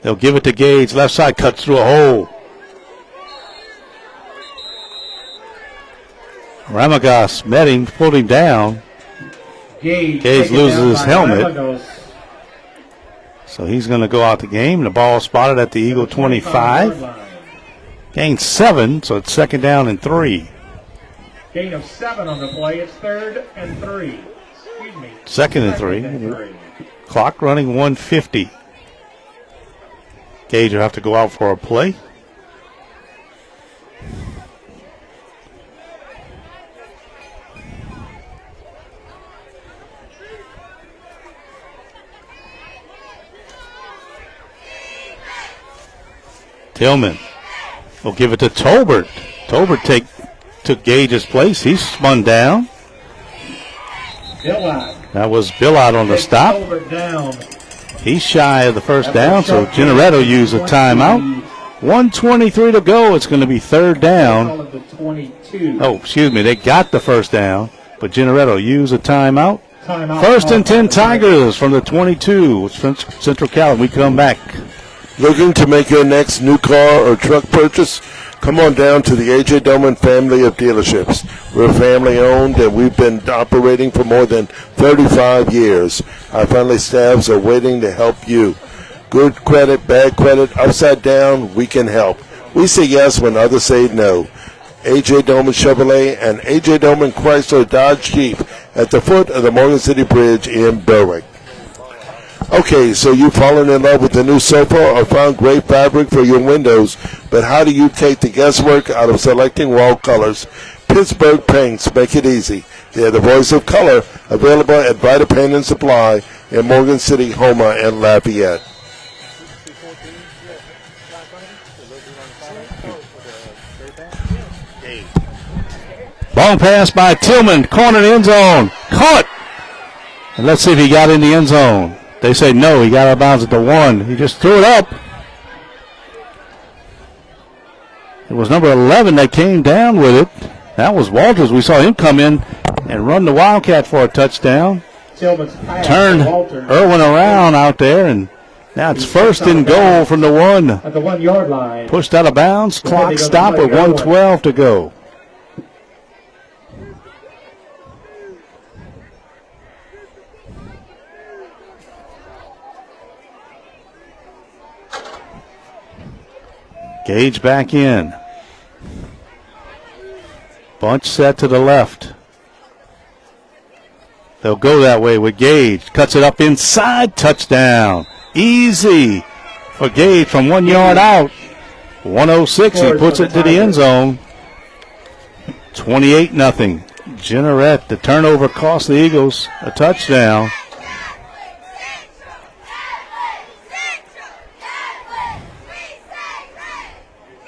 They'll give it to Gage. Left side cuts through a hole. Ramagas met him, pulled him down. Gage loses his helmet. So he's going to go out the game. The ball spotted at the Eagle 25. Gain 7, so it's 2nd down and 3. Gain of 7 on the play. It's 3rd and 3. Excuse me. 2nd and 3. Clock running 1:50. Gage will have to go out for a play. Tillman will give it to Tolbert. Tolbert took Gage's place. He spun down. That was Billard on the stop. He's shy of the 1st down, so Jeanerette will use a timeout. 1:23 to go. It's going to be 3rd down. Oh, excuse me. They got the 1st down, but Jeanerette will use a timeout. 1st and 10 Tigers from the 22. Central Cal. We come back. Looking to make your next new car or truck purchase? Come on down to the A.J. Doman family of dealerships. We're family owned and we've been operating for more than 35 years. Our friendly staffs are waiting to help you. Good credit, bad credit, upside down, we can help. We say yes when others say no. A.J. Doman Chevrolet and A.J. Doman Chrysler Dodge Jeep at the foot of the Morgan City Bridge in Berwick. Okay, so you've fallen in love with the new sofa or found great fabric for your windows, but how do you take the guesswork out of selecting wall colors? Pittsburgh Paints make it easy. They're the voice of color, available at Vita Paint and Supply in Morgan City, Houma, and Lafayette. Long pass by Tillman, corner end zone, caught. And let's see if he got in the end zone. They say no, he got out of bounds at the 1. He just threw it up. It was number 11 that came down with it. That was Walters. We saw him come in and run the Wildcat for a touchdown. Turned Irwin around out there, and Now it's first and goal from the 1. At the 1 yard line. Pushed out of bounds. Clock stopped with 1:12 to go. Gage back in. Bunch set to the left. They'll go that way with Gage. Cuts it up inside. Touchdown. Easy for Gage from 1 yard out. 106. He puts it to the end zone. 28-0. Jeanerette. The turnover cost the Eagles a touchdown.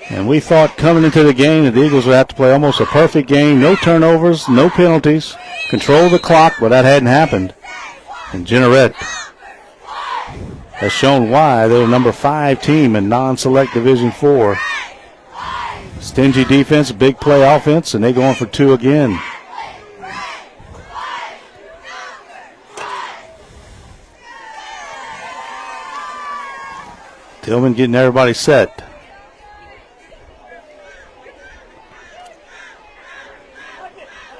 And we thought coming into the game that the Eagles would have to play almost a perfect game. No turnovers, no penalties. Control the clock, but that hadn't happened. And Jeanerette has shown why they're the number 5 team in non-select Division 4. Stingy defense, big play offense, and they going for 2 again. Tillman getting everybody set.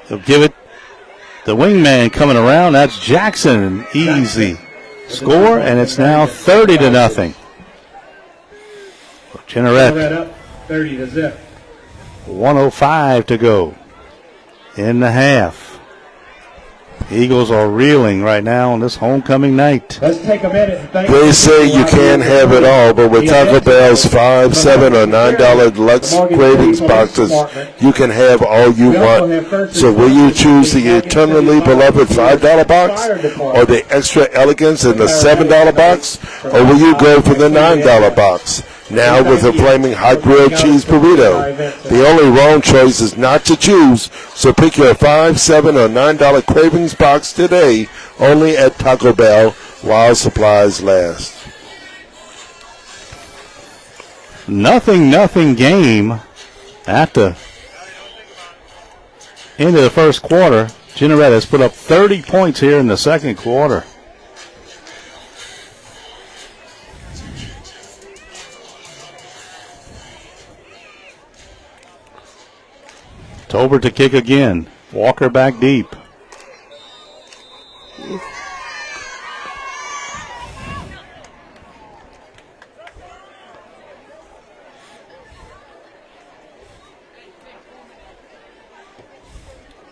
They'll give it. The wingman coming around. That's Jackson. Easy score, and it's now 30-0. Jeanerette. Up 30-0. 1:05 to go in the half. Eagles are reeling right now on this homecoming night. Let's take a minute and thank They say you can't have it all, but with Taco Bell's $5, $7, or $9 deluxe cravings boxes, you can have all you want. So will you choose the eternally beloved $5 box, or the extra elegance in the $7 box, or will you go for the $9 box? Now with a flaming hot grilled cheese burrito. The only wrong choice is not to choose, so pick your $5, $7, or $9 cravings box today, only at Taco Bell while supplies last. 0-0 game at the end of the first quarter. Jeanerette has put up 30 points here in the second quarter. Tolbert to kick again. Walker back deep.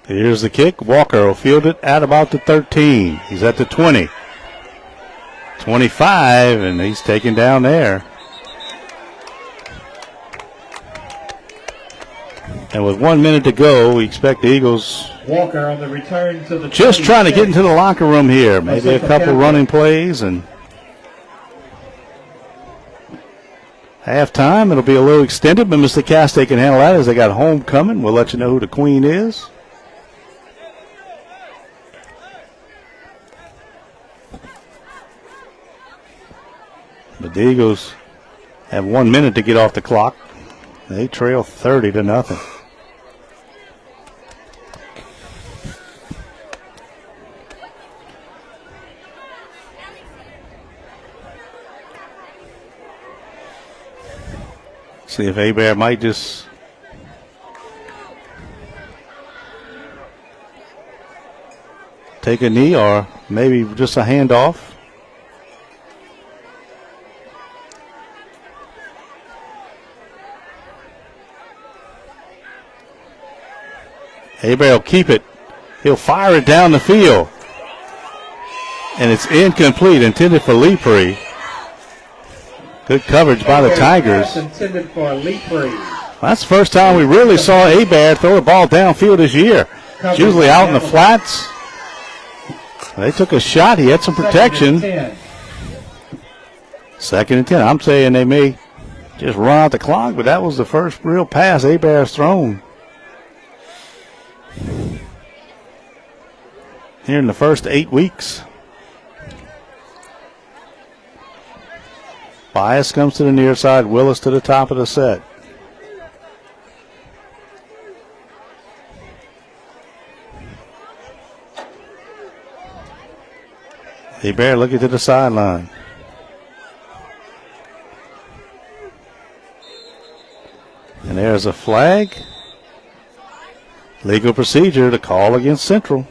Here's the kick. Walker will field it at about the 13. He's at the 20. 25, and he's taken down there. And with 1 minute to go, we expect the Eagles Walker on the return to the just trying to get into the locker room here. Maybe a couple running plays and halftime. It'll be a little extended, but Mr. Castay can handle that as they got homecoming. We'll let you know who the queen is. But the Eagles have 1 minute to get off the clock. They trail 30-0. See if Hebert might just take a knee or maybe just a handoff. Hebert will keep it. He'll fire it down the field. And it's incomplete, intended for Leeprey. Good coverage by the Tigers. Intended for Leeprey. That's the first time we really saw Hebert throw the ball downfield this year. It's usually out in the flats. They took a shot. He had some protection. 2nd and 10. I'm saying they may just run out the clock, but that was the first real pass Hebert's thrown here in the first 8 weeks. Bias comes to the near side. Willis to the top of the set. Hebert looking to the sideline. And there's a flag. Legal procedure to call against Central.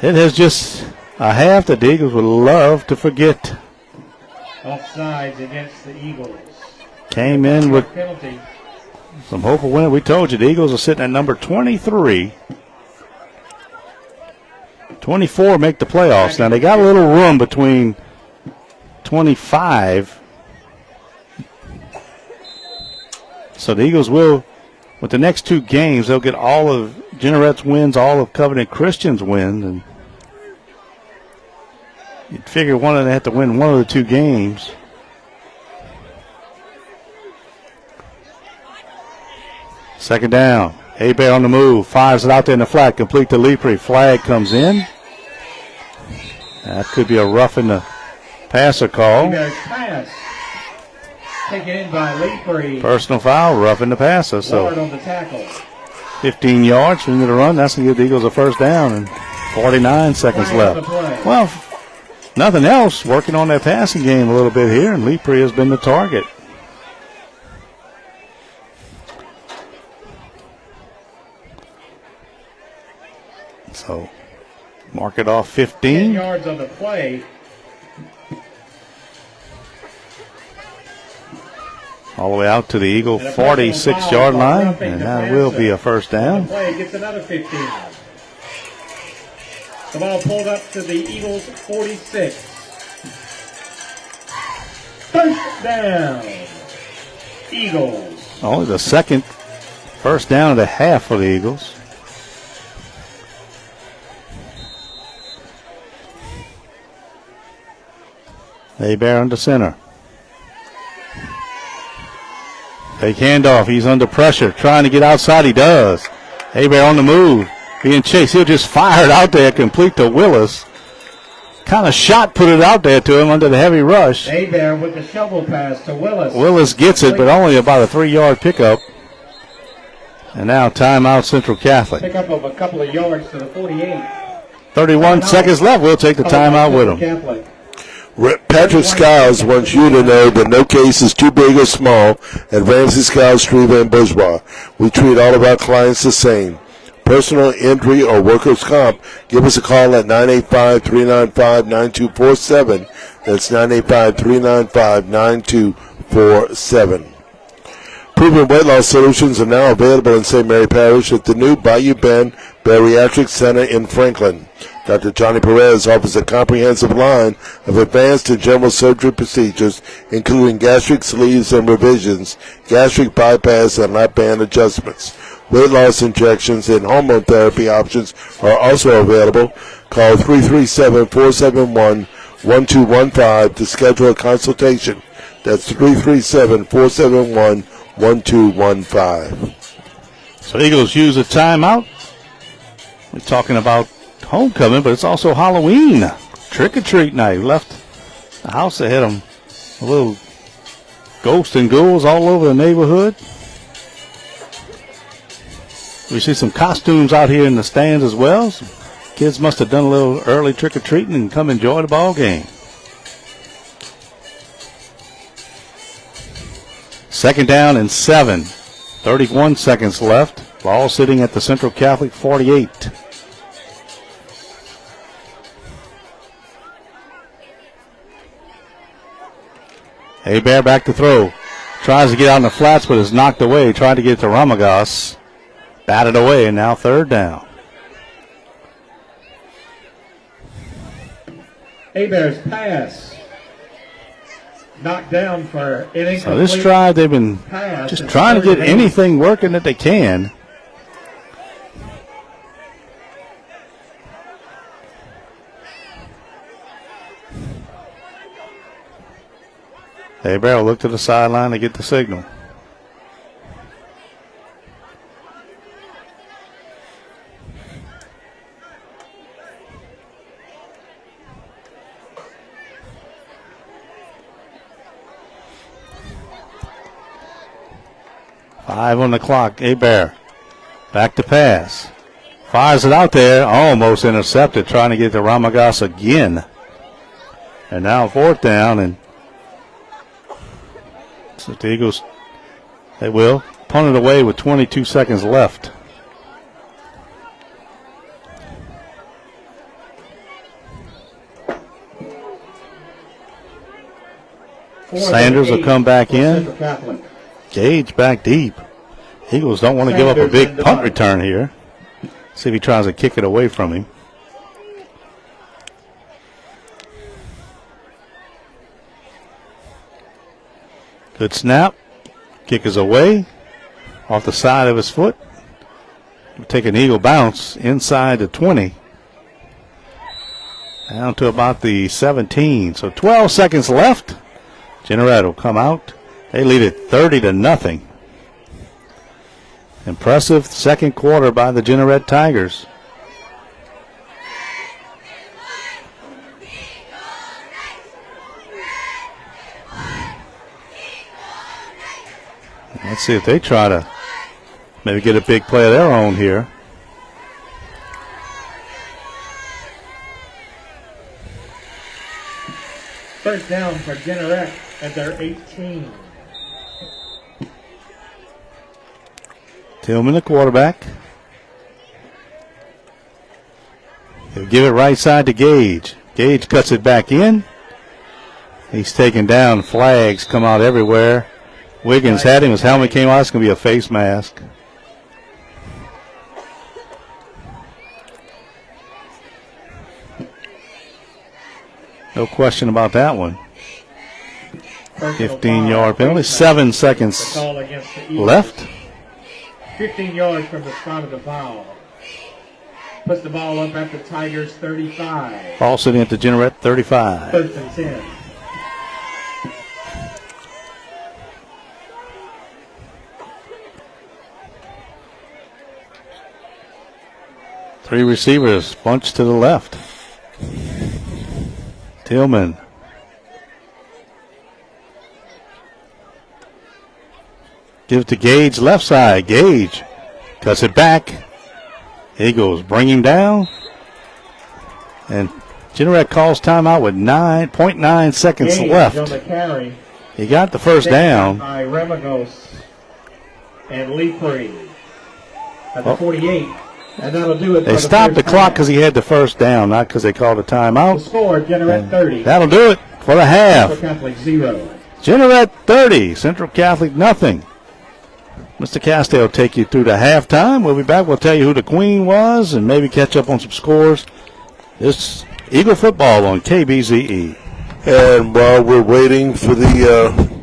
It has just a half that the Eagles would love to forget. Offsides against the Eagles. Came in with penalty. some hope of winning. We told you the Eagles are sitting at number 23. 24 make the playoffs. Now they got a little room between 25. So the Eagles will, with the next two games, they'll get all of Jeanerette's wins, all of Covenant Christian's wins, and you'd figure one of them had to win one of the two games. Second down. Hebert on the move. Fires it out there in the flat. Complete to Lepre. Flag comes in. That could be a rough in the passer call. Pass. Taken in by Lepre. Personal foul, rough in the passer. So on the tackle. 15 yards from the run. That's going to give the Eagles a first down and 49 seconds left. Well, nothing else. Working on that passing game a little bit here, and Lepre has been the target. So, mark it off 15. 10 yards on the play. All the way out to the Eagle 46-yard line, and that will be a first down. The play gets another 15. The ball pulled up to the Eagles 46. First down. Eagles. Only the second first down of the half for the Eagles. Hebert under center. Fake handoff. He's under pressure. Trying to get outside. He does. Hebert on the move. Being chased. He'll just fire it out there. Complete to Willis. Kind of shot put it out there to him under the heavy rush. Hebert with the shovel pass to Willis. Willis gets it, but only about a 3-yard pickup. And now timeout Central Catholic. Pickup of a couple of yards to the 48. 31 seconds left. We'll take the timeout with him. Catholic. Patrick Skiles wants you to know that no case is too big or small at Ramsey, Skiles, Streba, and Bourgeois. We treat all of our clients the same. Personal injury or workers' comp, give us a call at 985-395-9247. That's 985-395-9247. Proven weight loss solutions are now available in St. Mary Parish at the new Bayou Bend Bariatric Center in Franklin. Dr. Johnny Perez offers a comprehensive line of advanced and general surgery procedures, including gastric sleeves and revisions, gastric bypass, and lap band adjustments. Weight loss injections and hormone therapy options are also available. Call 337-471-1215 to schedule a consultation. That's 337-471-1215. So Eagles use a timeout. We're talking about homecoming, but it's also Halloween. Trick-or-treat night. Left the house that had them a little ghosts and ghouls all over the neighborhood. We see some costumes out here in the stands as well. Some kids must have done a little early trick-or-treating and come enjoy the ball game. Second down and 7. 31 seconds left. Ball sitting at the Central Catholic 48. Hebert back to throw. Tries to get out in the flats, but is knocked away. Tried to get to Ramagas. Batted away, and now third down. Hebert's pass. Knocked down for an incomplete. So this drive, they've been just trying to get anything working that they can. Hebert will look to the sideline to get the signal. Five on the clock. Hebert back to pass. Fires it out there. Almost intercepted. Trying to get to Ramagas again. And now fourth down. And So the Eagles, they will punt it away with 22 seconds left. Sanders will come back in. Gage back deep. Eagles don't want to give up a big punt return here. See if he tries to kick it away from him. Good snap. Kick is away. Off the side of his foot. He'll take an Eagle bounce inside the 20. Down to about the 17. So 12 seconds left. Jeanerette will come out. They lead it 30-0. Impressive second quarter by the Jeanerette Tigers. Let's see if they try to maybe get a big play of their own here. First down for Jeanerette at their 18. Tillman, the quarterback. He'll give it right side to Gage. Gage cuts it back in. He's taken down. Flags come out everywhere. Wiggins had him. His helmet came out. It's going to be a face mask. No question about that one. 15-yard penalty. 7 seconds left. 15 yards from the spot of the foul. Puts the ball up at the Tigers' 35. Ball sitting at the Jeanerette 35. First and 10. Three receivers bunched to the left. Tillman. Gives to Gage left side. Gage cuts it back. Eagles bring him down. And Jeanerette calls timeout with 9.9 seconds Gage left. On the carry. He got the first down. By Remigos and Leeprey at the 48. And that'll do it. They stopped the clock because he had the first down, not because they called a timeout. The score, Jeanerette 30. That'll do it for the half. Central Catholic 0. Jeanerette 30, Central Catholic nothing. Mr. Castell will take you through the halftime. We'll be back. We'll tell you who the queen was and maybe catch up on some scores. This Eagle football on KBZE. And while we're waiting for the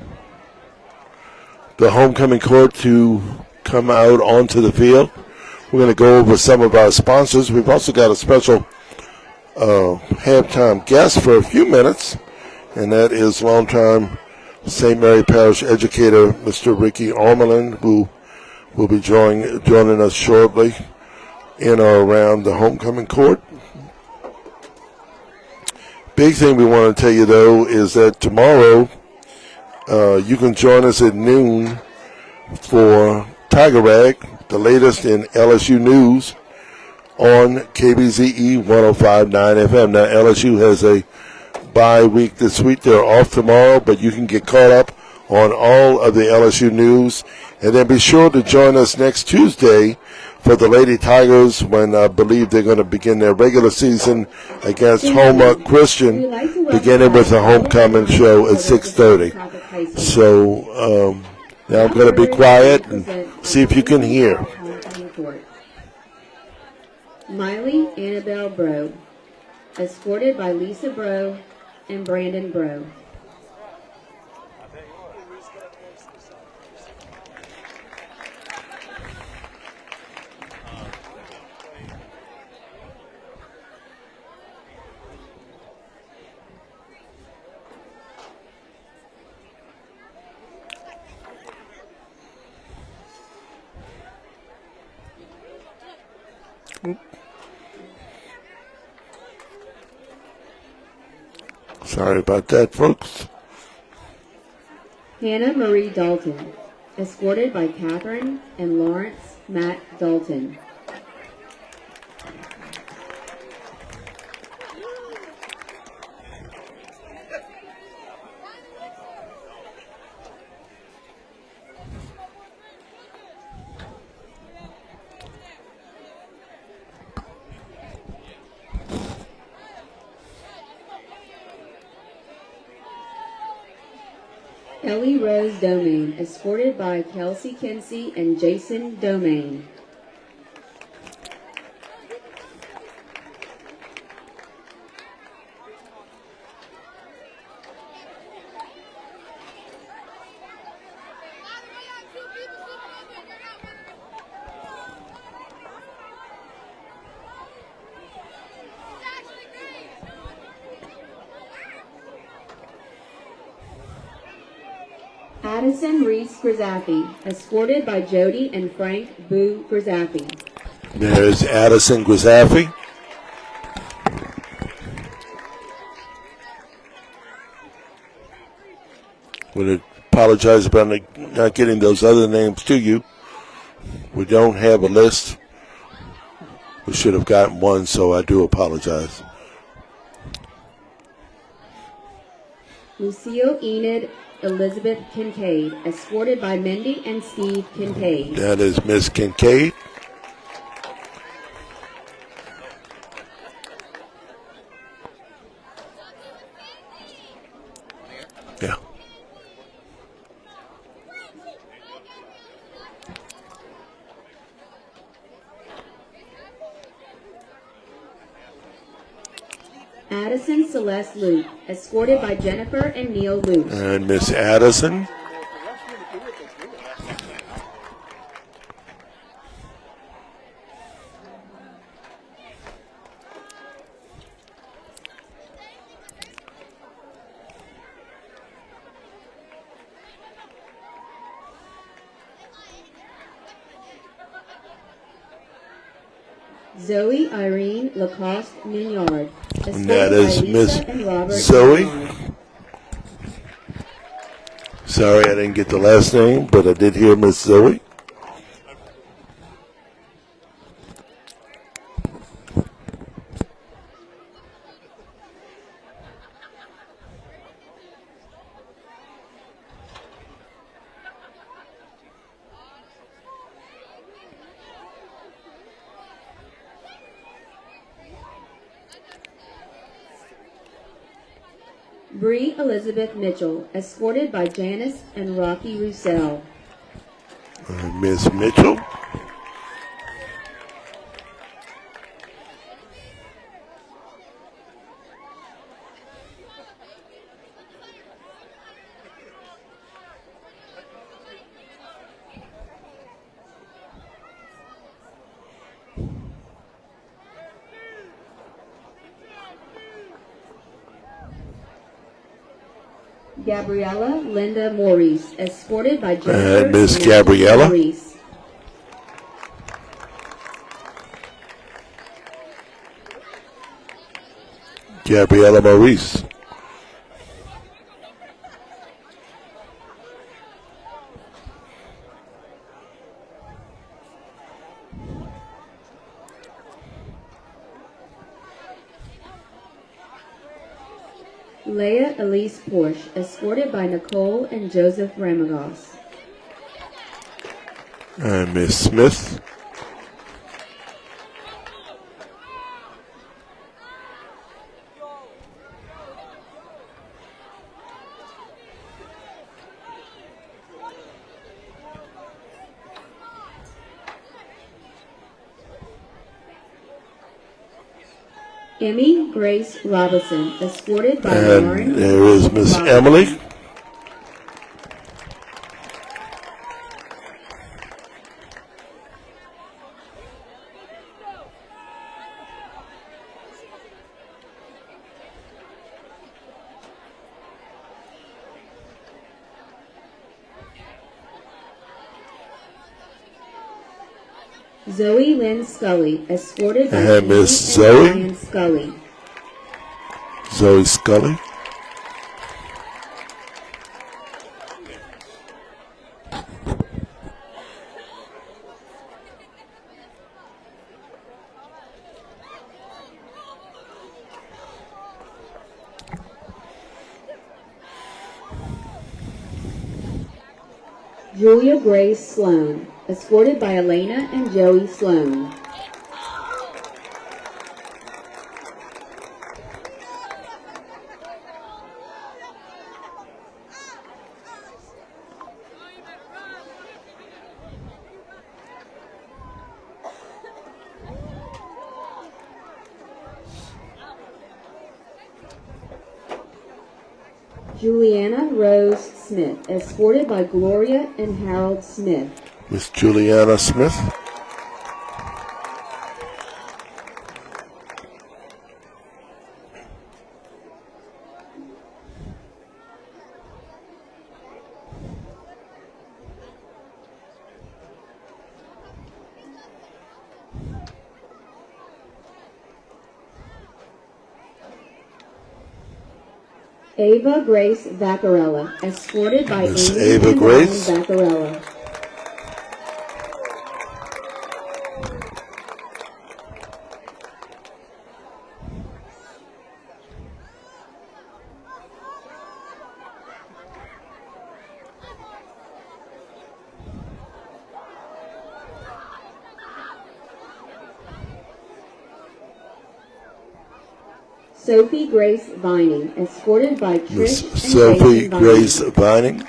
homecoming court to come out onto the field, we're going to go over some of our sponsors. We've also got a special halftime guest for a few minutes, and that is longtime St. Mary Parish educator, Mr. Ricky Ormelin, who will be joining us shortly in or around the homecoming court. Big thing we want to tell you, though, is that tomorrow you can join us at noon for Tiger Rag, the latest in LSU news on KBZE 105.9 FM. Now, LSU has a bye week this week. They're off tomorrow, but you can get caught up on all of the LSU news. And then be sure to join us next Tuesday for the Lady Tigers when I believe they're going to begin their regular season against Homer Christian, beginning with the homecoming show at 6:30. So now I'm going to be quiet and see if you can hear. Miley Annabelle Bro, escorted by Lisa Bro and Brandon Bro. Sorry about that, folks. Hannah Marie Dalton, escorted by Catherine and Lawrence Matt Dalton. Ellie Rose Domain, escorted by Kelsey Kinsey and Jason Domain. Addison Reese Grizafi, escorted by Jody and Frank Boo Grizafi. There's Addison Grizafi. Would apologize about not getting those other names to you. We don't have a list. We should have gotten one, so I do apologize. Lucio Enid Elizabeth Kincaid, escorted by Mindy and Steve Kincaid. That is Miss Kincaid. Yeah. Addison Celeste Luke, escorted by Jennifer and Neil Luke. And Miss Addison. Zoe Irene Lacoste Mignard, And that is escorted by Miss Lisa and Robert Zoe. Mignard. Sorry I didn't get the last name, but I did hear Miss Zoe. Bree Elizabeth Mitchell, escorted by Janice and Rocky Roussel. Miss Mitchell. Gabriella Linda Maurice, escorted by Jennifer Miss and Gabriella. Maurice. Gabriella Maurice. Leah Elise Porsche, escorted by Nicole and Joseph Ramagos. And Miss Smith. Emmy Grace Robinson, escorted by And Lauren. there is Miss Robinson. Emily. Zoe Lynn Scully, escorted by And Miss Susan and Zoe. Brian Scully. Zoe Scully. Julia Grace Sloan, escorted by Elena and Joey Sloan. Juliana Rose Smith, escorted by Gloria and Harold Smith. Miss Juliana Smith. Ava Grace Vaccarella, escorted by Miss Amy Ava and Grace. Ryan Vaccarella. Sophie Grace Vining, escorted by Trish Miss and Sophie Jason Grace Vining. Vining.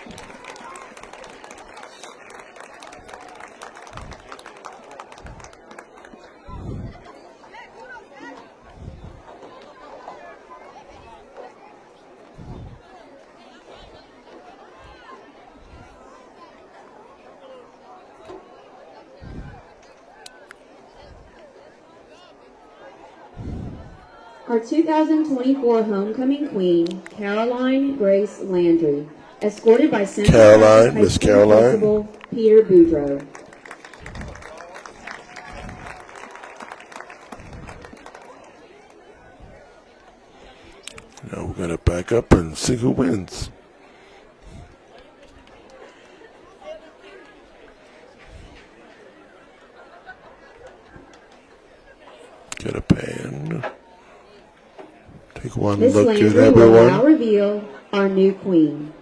Our 2024 homecoming queen, Caroline Grace Landry, escorted by Central Caroline, High Miss School Caroline. Principal Peter Boudreau. Now we're going to back up and see who wins. Get a pan. Take one Miss look at Landry will now everyone. reveal our new queen.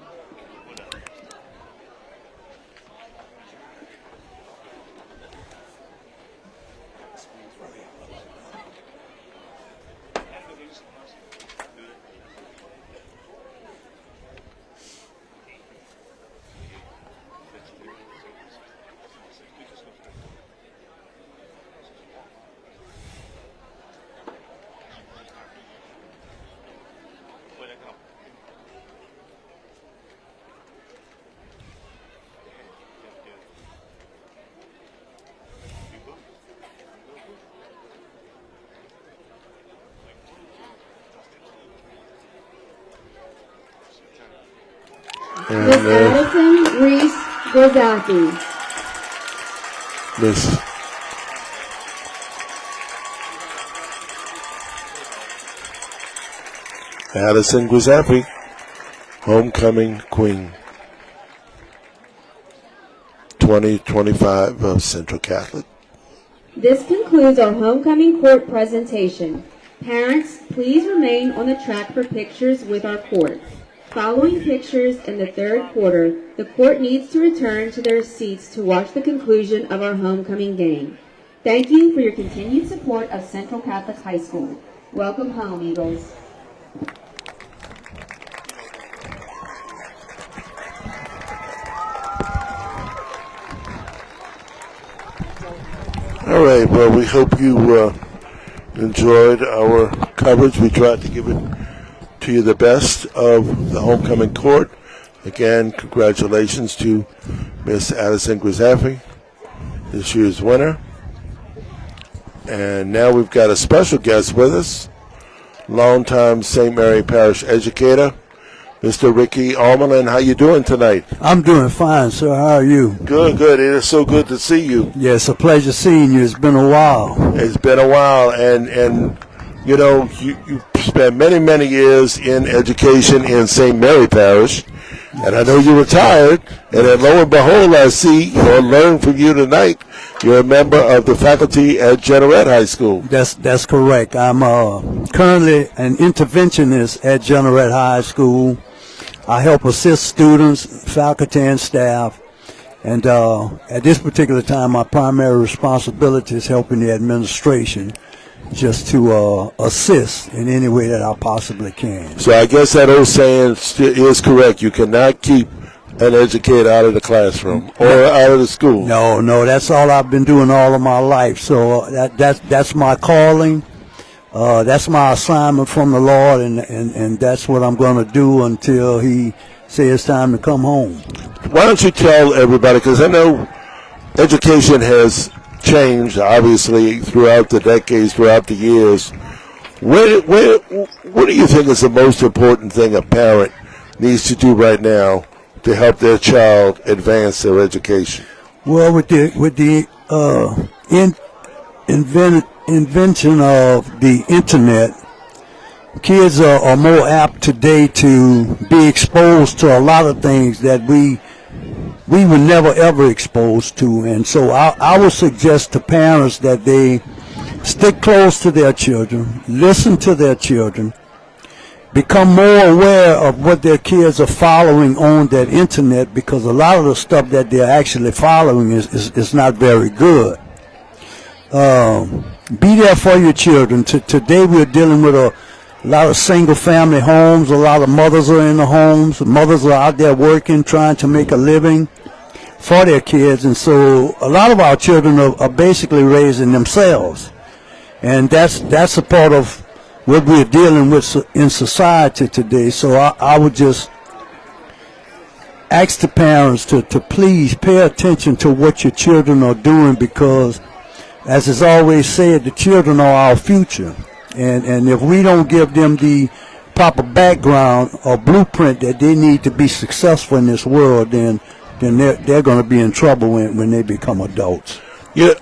Miss And Addison Reese Gozaki. Miss Addison Guizapi, homecoming queen, 2025 of Central Catholic. This concludes our homecoming court presentation. Parents, please remain on the track for pictures with our court. Following pictures in the third quarter, the court needs to return to their seats to watch the conclusion of our homecoming game. Thank you for your continued support of Central Catholic High School. Welcome home, Eagles. All right, well, we hope you enjoyed our coverage. We tried to give it to you the best of the homecoming court. Again, congratulations to Miss Addison Guizapi, this year's winner. And now we've got a special guest with us, longtime St. Mary Parish educator, Mr. Ricky Almerlin. How you doing tonight? I'm doing fine, sir. How are you? Good, good. It is so good to see you. Yeah, it's a pleasure seeing you. It's been a while. It's been a while, and you know, you spent many years in education in St. Mary Parish, and I know you retired, and then lo and behold, I see or learn from you tonight, you're a member of the faculty at Jeanerette High School. That's correct. I'm currently an interventionist at Jeanerette High School. I help assist students, faculty, and staff. And at this particular time, my primary responsibility is helping the administration just to assist in any way that I possibly can. So I guess that old saying is correct. You cannot keep an educator out of the classroom or out of the school. No, that's all I've been doing all of my life. So that's my calling. That's my assignment from the Lord, and that's what I'm going to do until He says it's time to come home. Why don't you tell everybody, because I know education has changed, obviously, throughout the decades, throughout the years. What do you think is the most important thing a parent needs to do right now to help their child advance their education? Well, with the invention of the internet, kids are more apt today to be exposed to a lot of things that we were never ever exposed to. And so I would suggest to parents that they stick close to their children, listen to their children, become more aware of what their kids are following on that internet, because a lot of the stuff that they're actually following is not very good. Be there for your children. Today we're dealing with a lot of single family homes. A lot of mothers are in the homes. Mothers are out there working, trying to make a living for their kids. And so a lot of our children are basically raising themselves. And that's a part of what we're dealing with in society today. So I would just ask the parents to please pay attention to what your children are doing, because as is always said, the children are our future. And if we don't give them the proper background or blueprint that they need to be successful in this world, then they're going to be in trouble when they become adults. Yeah,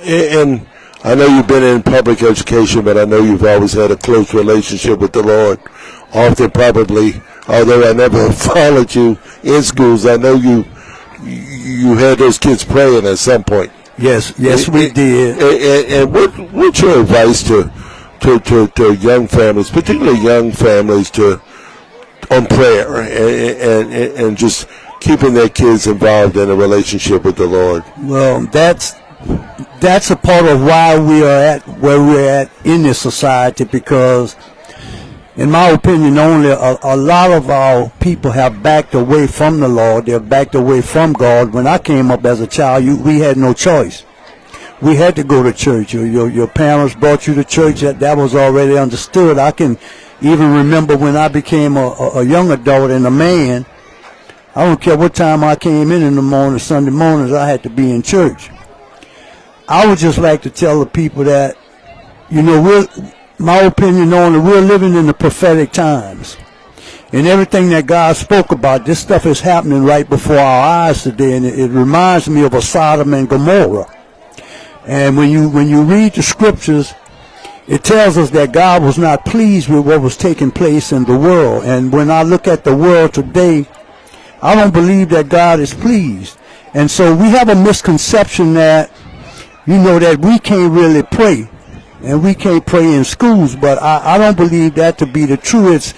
and I know you've been in public education, but I know you've always had a close relationship with the Lord. Often, probably, although I never followed you in schools, I know you had those kids praying at some point. Yes, we did. And what's your advice to young families, particularly young families, on prayer and just keeping their kids involved in a relationship with the Lord? Well, that's a part of why we are at where we're at in this society, because in my opinion only, a lot of our people have backed away from the Lord. They've backed away from God. When I came up as a child, we had no choice. We had to go to church. Your parents brought you to church. That was already understood. I can even remember when I became a young adult and a man, I don't care what time I came in the morning, Sunday mornings, I had to be in church. I would just like to tell the people that, my opinion on it, we're living in the prophetic times. And everything that God spoke about, this stuff is happening right before our eyes today, and it reminds me of a Sodom and Gomorrah. And when you read the scriptures, it tells us that God was not pleased with what was taking place in the world. And when I look at the world today, I don't believe that God is pleased. And so we have a misconception that, that we can't really pray. And we can't pray in schools, but I don't believe that to be the truth.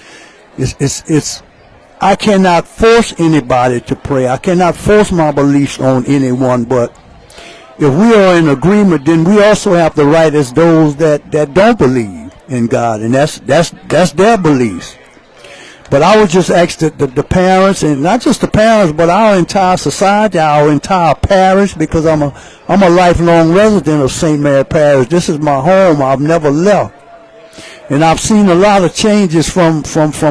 I cannot force anybody to pray. I cannot force my beliefs on anyone, but if we are in agreement, then we also have the right as those that don't believe in God, and that's their beliefs. But I would just ask the parents, and not just the parents, but our entire society, our entire parish, because I'm a lifelong resident of St. Mary Parish. This is my home. I've never left. And I've seen a lot of changes from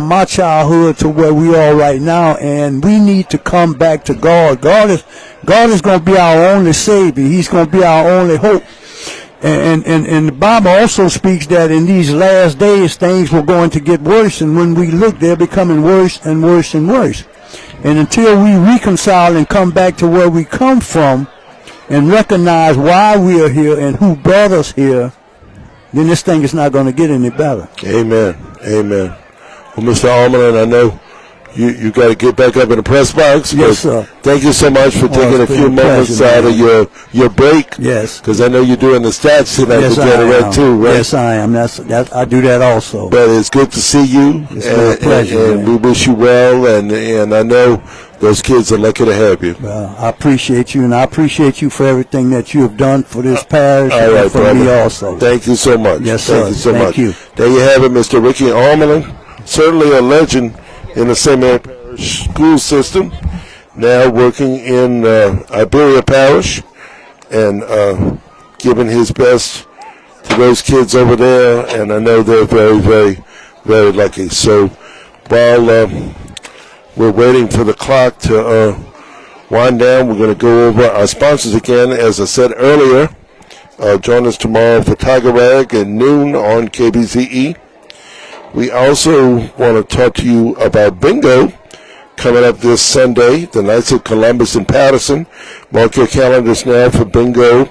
my childhood to where we are right now, and we need to come back to God. God is going to be our only Savior. He's going to be our only hope. And the Bible also speaks that in these last days things were going to get worse, and when we look, they're becoming worse and worse and worse. And until we reconcile and come back to where we come from and recognize why we are here and who brought us here, then this thing is not going to get any better. Amen. Amen. Well, Mr. Almond, I know you got to get back up in the press box. Yes, sir. Thank you so much for taking a few moments out of your break. Yes. Because I know you're doing the stats tonight for Jeanerette too, right? Yes, I am. I do that also. But it's good to see you. It's been a pleasure. And we wish you well. And I know those kids are lucky to have you. Well, I appreciate you, and I appreciate you for everything that you have done for this parish and for brother. Me also. Thank you so much. Yes, sir. Thank you so much. You. There you have it, Mr. Ricky Almond, certainly a legend in the St. Mary Parish school system, now working in Iberia Parish and giving his best to those kids over there, and I know they're very, very, very lucky. So while we're waiting for the clock to wind down, we're going to go over our sponsors again. As I said earlier, join us tomorrow for Tiger Rag at noon on KBZE. We also want to talk to you about bingo coming up this Sunday, the Knights of Columbus in Patterson. Mark your calendars now for bingo.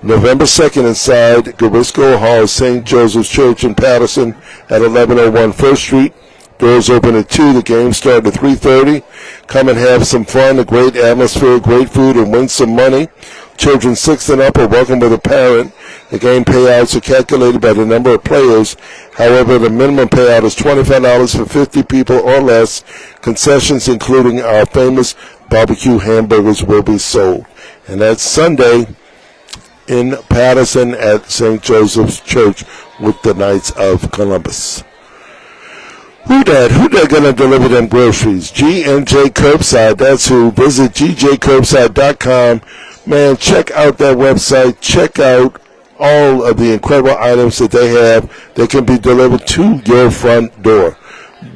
November 2nd inside Garisco Hall, St. Joseph's Church in Patterson at 1101 First Street. Doors open at 2. The game starts at 3:30. Come and have some fun, a great atmosphere, great food, and win some money. Children 6 and up are welcome with a parent. The game payouts are calculated by the number of players. However, the minimum payout is $25 for 50 people or less. Concessions, including our famous barbecue hamburgers, will be sold. And that's Sunday in Patterson at St. Joseph's Church with the Knights of Columbus. Who that gonna deliver them groceries? G&J Curbside, that's who. Visit gjcurbside.com. Man, check out that website. Check out all of the incredible items that they have that can be delivered to your front door.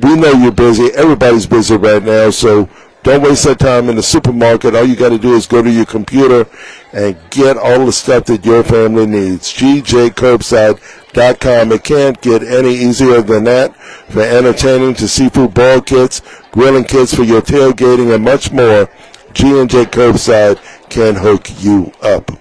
We know you're busy. Everybody's busy right now, so don't waste that time in the supermarket. All you got to do is go to your computer and get all the stuff that your family needs. gjcurbside.com. It can't get any easier than that. For entertaining to seafood ball kits, grilling kits for your tailgating, and much more, G&J Curbside can hook you up.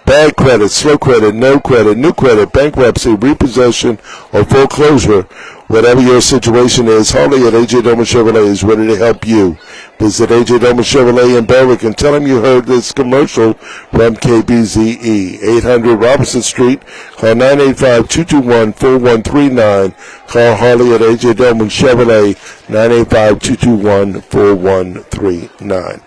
Bad credit, slow credit, no credit, new credit, bankruptcy, repossession, or foreclosure. Whatever your situation is, Harley at A.J. Doman Chevrolet is ready to help you. Visit A.J. Doman Chevrolet in Berwick and tell them you heard this commercial from KBZE. 800 Robinson Street. Call 985-221-4139. Call Harley at A.J. Doman Chevrolet, 985-221-4139.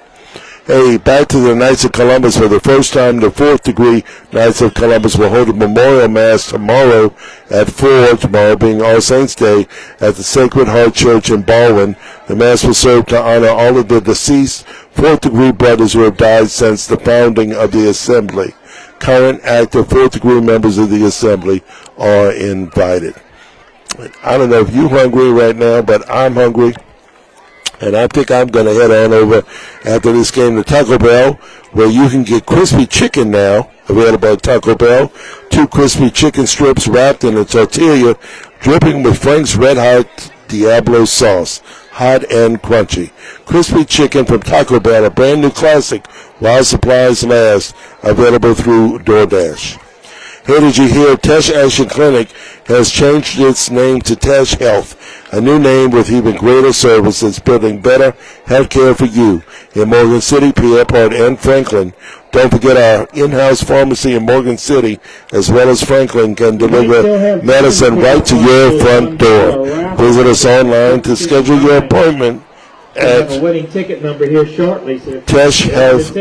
Hey, back to the Knights of Columbus. For the first time, the 4th degree Knights of Columbus will hold a memorial mass tomorrow at 4, tomorrow being All Saints Day, at the Sacred Heart Church in Baldwin. The mass will serve to honor all of the deceased 4th degree brothers who have died since the founding of the Assembly. Current active 4th degree members of the Assembly are invited. I don't know if you're hungry right now, but I'm hungry. And I think I'm going to head on over after this game to Taco Bell, where you can get crispy chicken now, available at Taco Bell. 2 crispy chicken strips wrapped in a tortilla, dripping with Frank's Red Hot Diablo sauce. Hot and crunchy. Crispy chicken from Taco Bell, a brand new classic while supplies last, available through DoorDash. Hey, did you hear Tesh Action Clinic has changed its name to Tesh Health, a new name with even greater service that's building better health care for you in Morgan City, Pierrepont, and Franklin. Don't forget our in-house pharmacy in Morgan City, as well as Franklin, can deliver medicine right to your front door. Visit us online to schedule your appointment at Tesh Health.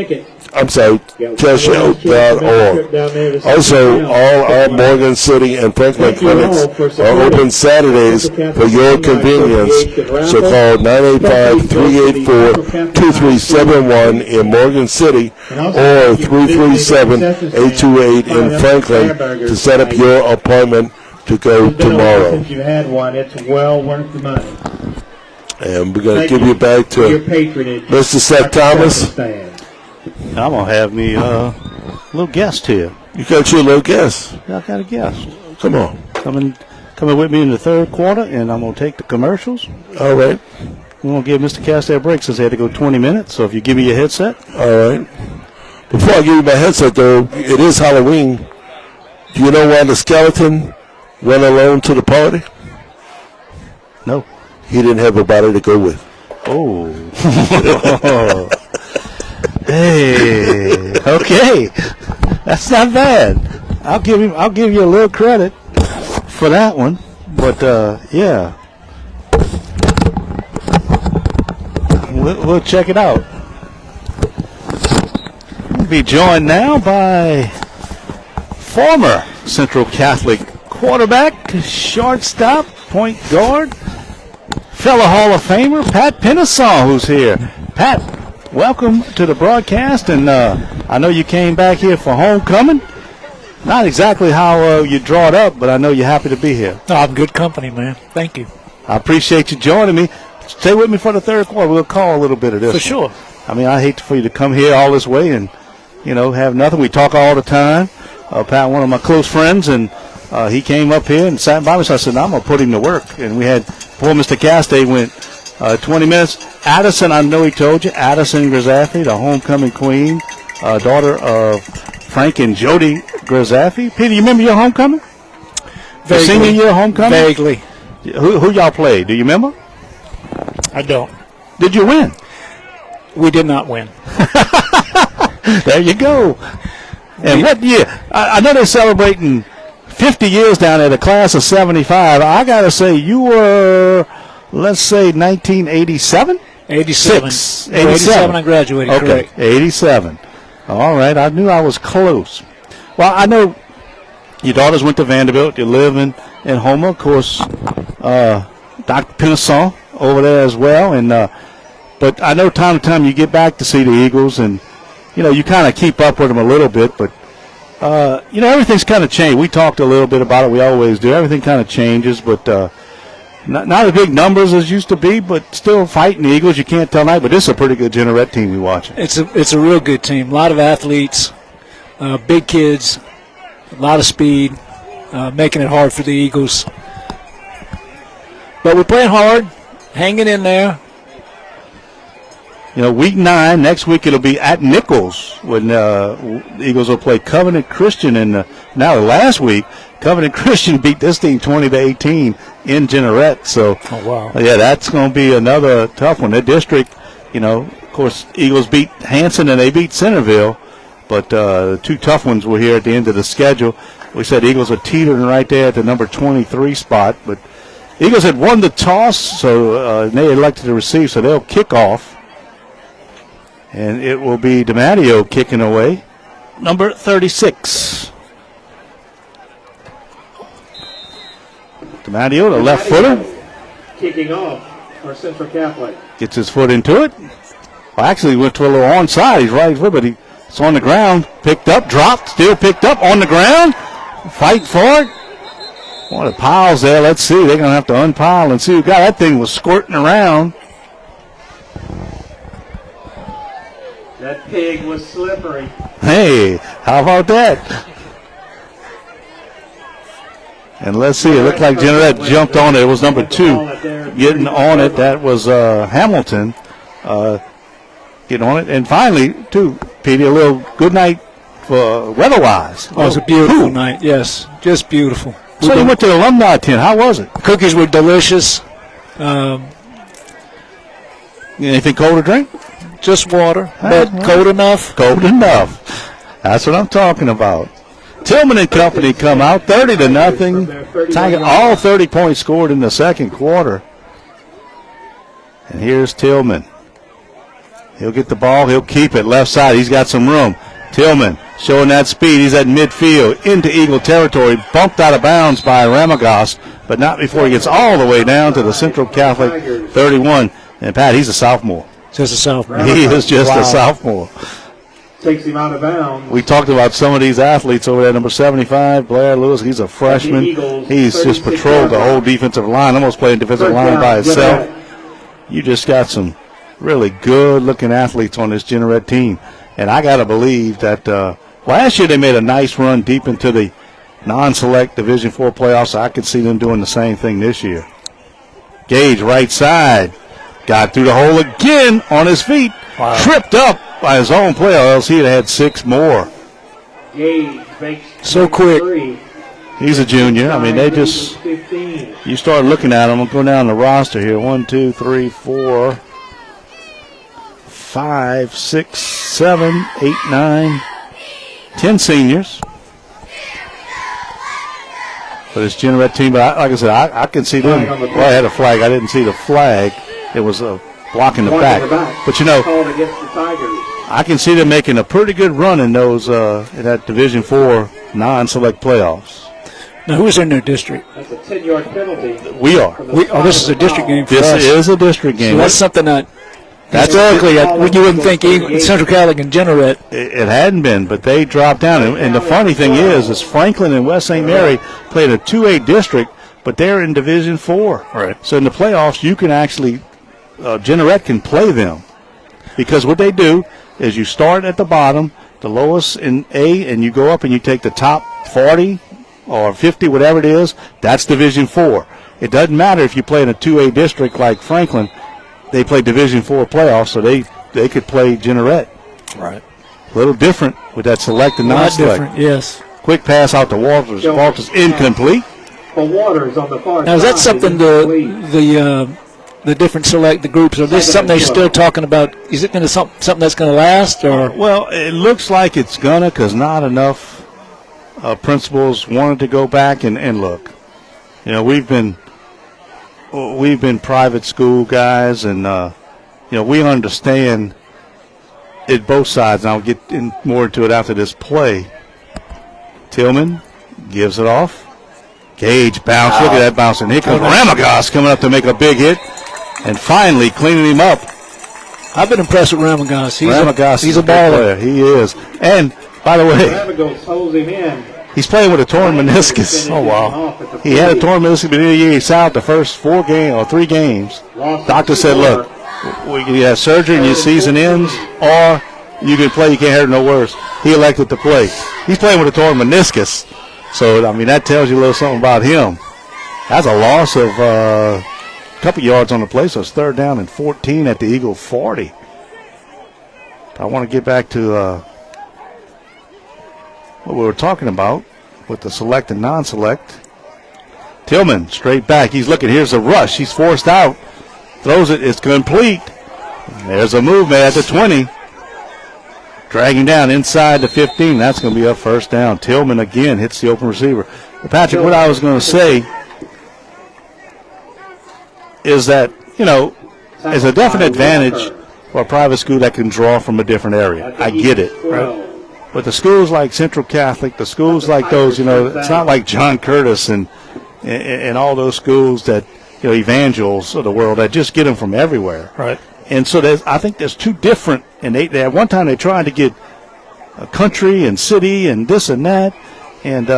TeshHealth.org. Also, all our Morgan City and Franklin clinics are open Saturdays for your convenience. So call 985-384-2371 in Morgan City or 337-828 in Franklin to set up your appointment to go tomorrow. Since you had one, it's well worth the money. And we're going to give you back to Mr. Seth Thomas. I'm going to have me a little guest here. You got your little guest? I got a guest. Come on. Coming with me in the 3rd quarter, and I'm going to take the commercials. All right. We're going to give Mr. Cass that break since he had to go 20 minutes. So if you give me your headset. All right. Before I give you my headset, though, it is Halloween. Do you know why the skeleton went alone to the party? No. He didn't have a body to go with. Oh. Hey, okay, that's not bad. I'll give you a little credit for that one, but yeah, we'll check it out. We'll be joined now by former Central Catholic quarterback, shortstop, point guard, fellow Hall of Famer Pat Pennesaw, who's here. Pat, welcome to the broadcast, and I know you came back here for homecoming. Not exactly how you draw it up, but I know you're happy to be here. No, I'm good company, man. Thank you. I appreciate you joining me. Stay with me for the third quarter. We'll call a little bit of this. For sure. I mean, I hate for you to come here all this way and, have nothing. We talk all the time. Pat, one of my close friends, and he came up here and sat by me. So I said, I'm going to put him to work. And we had, poor Mr. Castay went 20 minutes. Addison, I know he told you, Addison Grisaffi, the homecoming queen, daughter of Frank and Jody Grisaffi. Peter, you remember your homecoming? Vaguely. The senior year homecoming? Vaguely. Who y'all played? Do you remember? I don't. Did you win? We did not win. There you go. And what year? I know they're celebrating 50 years down there, the class of 75. I got to say, you were, let's say, 1987? 87. 87. I graduated, okay, correct. 87. All right, I knew I was close. Well, I know your daughters went to Vanderbilt. You live in Homer. Of course, Dr. Pinasson over there as well. And but I know time to time you get back to see the Eagles, and, you kind of keep up with them a little bit. But, everything's kind of changed. We talked a little bit about it. We always do. Everything kind of changes, but not as big numbers as used to be, but still fighting the Eagles. You can't tell tonight, but this is a pretty good Jeanerette team we watching. It's a real good team. A lot of athletes, big kids, a lot of speed, making it hard for the Eagles. But we're playing hard, hanging in there. Week 9, next week it'll be at Nichols when the Eagles will play Covenant Christian. And now last week, Covenant Christian beat this team 20-18 in Jeanerette. So, oh, wow. Yeah, that's going to be another tough one. The district, of course, Eagles beat Hanson and they beat Centerville. But the two tough ones were here at the end of the schedule. We said Eagles are teetering right there at the number 23 spot. But Eagles had won the toss, so they elected to receive, so they'll kick off. And it will be DiMatteo kicking away, number 36. DiMatteo, the left footer. Kicking off for Central Catholic. Gets his foot into it. Well, actually, he went to a little onside. He's right foot, but it's on the ground. Picked up, dropped, still picked up, on the ground. Fight for it. What a piles there. Let's see. They're going to have to unpile and see who got that thing was squirting around. That pig was slippery. Hey, how about that? And let's see, it looked like Jeanerette jumped on it. It was number 2 getting on it. That was Hamilton getting on it. And finally, too, Petey, a little good night for weather-wise. Oh, it was a beautiful night, yes, just beautiful. So you went to the alumni tent. How was it? Cookies were delicious. Anything cold to drink? Just water, but cold enough. Cold enough. That's what I'm talking about. Tillman and company come out 30-0. Tiger, all 30 points scored in the second quarter. And here's Tillman. He'll get the ball. He'll keep it left side. He's got some room. Tillman showing that speed. He's at midfield into Eagle territory. Bumped out of bounds by Ramagos, but not before he gets all the way down to the Central Catholic 31. And, Pat, he's a sophomore. Just a sophomore. He is just a sophomore. Takes him out of bounds. We talked about some of these athletes over there. Number 75, Blair Lewis, he's a freshman. He's just patrolled the whole defensive line, almost playing defensive line by himself. You just got some really good-looking athletes on this Jeanerette team. And I got to believe that last year they made a nice run deep into the non-select Division IV playoffs. I could see them doing the same thing this year. Gage, right side. Got through the hole again on his feet. Wow. Tripped up by his own player, or else he'd have had 6 more. Gage makes so quick. He's a junior. I mean, they just, you start looking at them. I'll go down the roster here. 1, 2, 3, 4, 5, 6, 7, 8, 9, 10 seniors. But it's Jeanerette team. But like I said, I can see them. Well, I had a flag. I didn't see the flag. It was blocking the back. But, I can see them making a pretty good run in those in that Division IV non-select playoffs. Now, who's in their district? That's a 10-yard penalty. We are. This is a district game for us. This is a district game. So that's something that Historically, you wouldn't think Central Catholic and Jeanerette. It hadn't been, but they dropped down. And the funny thing is Franklin and West St. Mary played a 2A district, but they're in Division 4. Right. So in the playoffs, you can actually, Jeanerette can play them. Because what they do is you start at the bottom, the lowest in A, and you go up and you take the top 40 or 50, whatever it is. That's Division 4. It doesn't matter if you play in a 2A district like Franklin. They play Division 4 playoffs, so they could play Jeanerette. Right. A little different with that select and non-select. Different, yes. Quick pass out to Walters. Walters incomplete. For Waters on the far Now, is that side, something the different select the groups, or this something they're still talking about? Is it going to something that's going to last, or? Well, it looks like it's gonna, because not enough principals wanted to go back and look. You know, we've been private school guys, and we understand it both sides. And I'll get more into it after this play. Tillman gives it off. Gage bounce. Look at that bounce. And here comes Ramagos coming up to make a big hit. And finally cleaning him up. I've been impressed with Ramagos. He's a Player. baller. He is. And, by the way, Ramagos holds him in. he's playing with a torn meniscus. Oh, wow. He had a torn meniscus, but he's out the first 3 games. Doctor said, look, you have surgery and your season ends, or you can play, you can't hurt no worse. He elected to play. He's playing with a torn meniscus. So, I mean, that tells you a little something about him. That's a loss of a couple yards on the play, so it's 3rd down and 14 at the Eagle 40. I want to get back to what we were talking about with the select and non-select. Tillman straight back. He's looking. Here's a rush. He's forced out. Throws it. It's complete. There's a movement at the 20. Dragging down inside the 15. That's going to be a 1st down. Tillman again hits the open receiver. Patrick, what I was going to say is that, it's a definite advantage for a private school that can draw from a different area. I get it. Right? But the schools like Central Catholic, the schools like those, it's not like John Curtis and all those schools that, evangels of the world that just get them from everywhere. Right. And so I think there's 2 different, and at one time they tried to get a country and city and this and that, and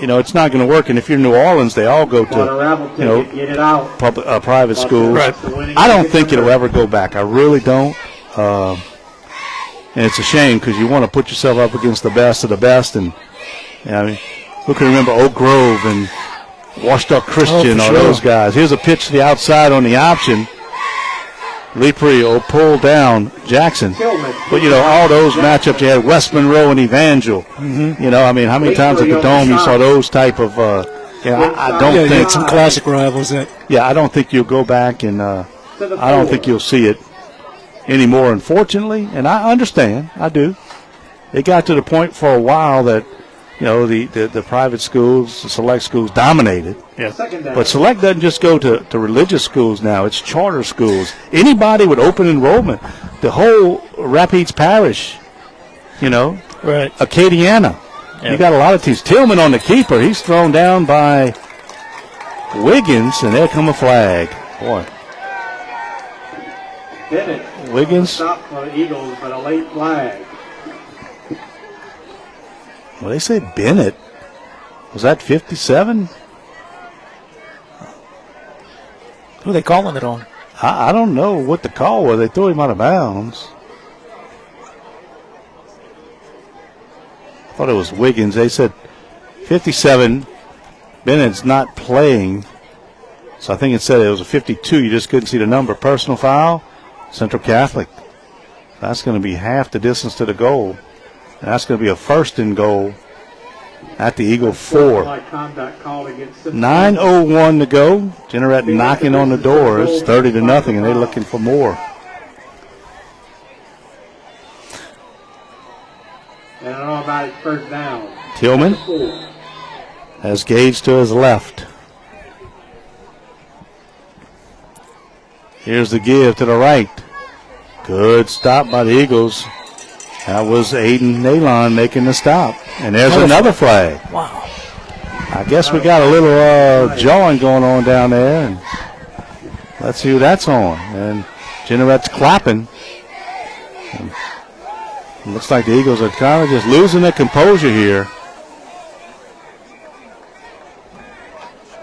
it's not going to work. And if you're New Orleans, they all go to private schools. Right. I don't think it'll ever go back. I really don't. And it's a shame because you want to put yourself up against the best of the best. And I mean, who can remember Oak Grove and Washed Up Christian, all those guys? Here's a pitch to the outside on the option. Lee Prio pulled down Jackson. But, all those matchups, you had West Monroe and Evangel. Mm-hmm. How many times at the Dome you saw those type of, I don't think. Some classic rivals. I don't think you'll go back, and I don't think you'll see it anymore, unfortunately. And I understand. I do. It got to the point for a while that, the private schools, the select schools dominated. Yeah. But select doesn't just go to religious schools now. It's charter schools. Anybody with open enrollment, the whole Rapides Parish, Right. Acadiana. Yeah. You got a lot of teams. Tillman on the keeper. He's thrown down by Wiggins, and there come a flag. Boy. Bennett. Wiggins. Stop for the Eagles, but a late flag. Well, they say Bennett. Was that 57? Who are they calling it on? I don't know what the call was. They threw him out of bounds. I thought it was Wiggins. They said 57. Bennett's not playing. So I think it said it was a 52. You just couldn't see the number. Personal foul. Central Catholic. That's going to be half the distance to the goal. And that's going to be a 1st and goal at the Eagle 4. 9:01 to go. Jeanerette knocking on the door. It's 30-0, and they're looking for more. And I don't know about it, 1st down. Tillman has Gage to his left. Here's the give to the right. Good stop by the Eagles. That was Aiden Nalon making the stop. And there's another flag. Wow. I guess we got a little jawing going on down there. And let's see who that's on. And Jeanerette's clapping. And it looks like the Eagles are kind of just losing their composure here.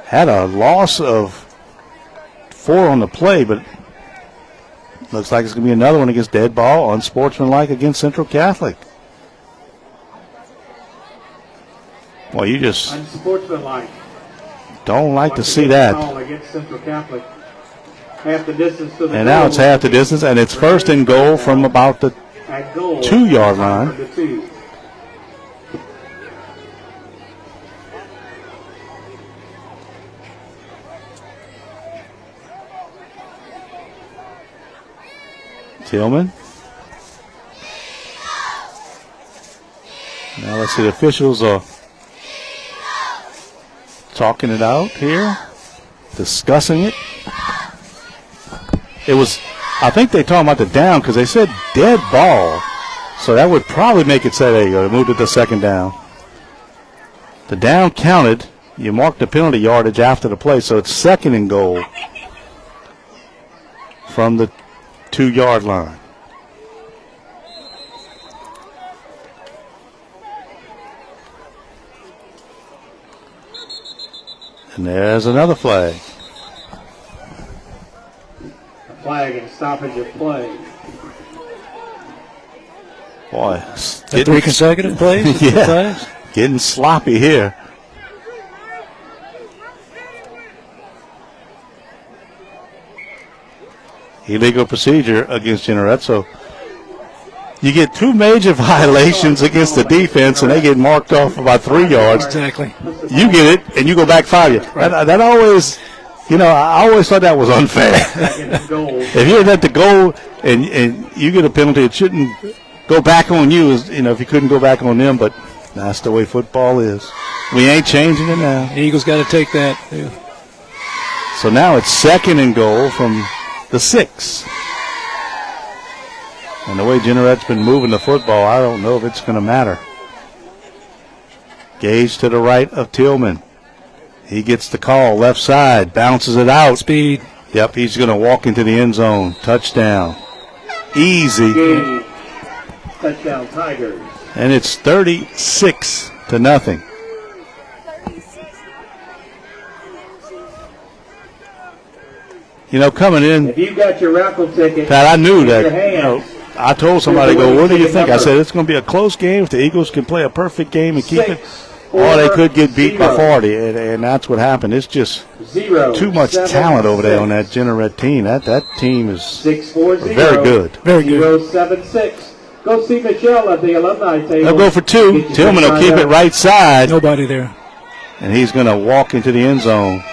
Had a loss of 4 on the play, but looks like it's going to be another one against dead ball, unsportsmanlike against Central Catholic. Well, you just Unsportsmanlike. don't like to see that. Call against Central Catholic. Half the distance to the And now it's half the distance, and it's first and goal from about the at goal, 2-yard line. the 2. Tillman. Now let's see, the officials are talking it out here, discussing it. It was, I think they talking about the down because they said dead ball. So that would probably make it say, there you go, they moved it to second down. The down counted. You marked the penalty yardage after the play, so it's second and goal from the 2-yard line. And there's another flag. A flag and stoppage of play. Boy, 3 consecutive plays? yeah, getting sloppy here. Illegal procedure against Jeanerette, so you get 2 major violations against the defense, and they get marked off about 3 yards. Exactly. You get it, and you go back 5 yards. That always, I always thought that was unfair. If you're at the goal and you get a penalty, it shouldn't go back on you, if you couldn't go back on them, but that's the way football is. We ain't changing it now. The Eagles got to take that. Yeah. So now it's second and goal from the 6. And the way Jeanerette's been moving the football, I don't know if it's going to matter. Gage to the right of Tillman. He gets the call, left side, bounces it out. Speed. Yep, he's going to walk into the end zone. Touchdown. Easy. Gage. Touchdown Tigers. And it's 36-0. Coming in, If you got your raffle ticket, Pat, I knew in your that. hands, I told somebody, what do you think? I said, it's going to be a close game. If the Eagles can play a perfect game and keep it, or they could get beat by 40, and that's what happened. It's just 0, too much 7, talent over there 6. on that Jeanerette team. That team is 640 very good. Very good. 076. Go see Michelle at the alumni table. They'll go for 2. Tillman will keep it right side, Nobody there. and he's going to walk into the end zone.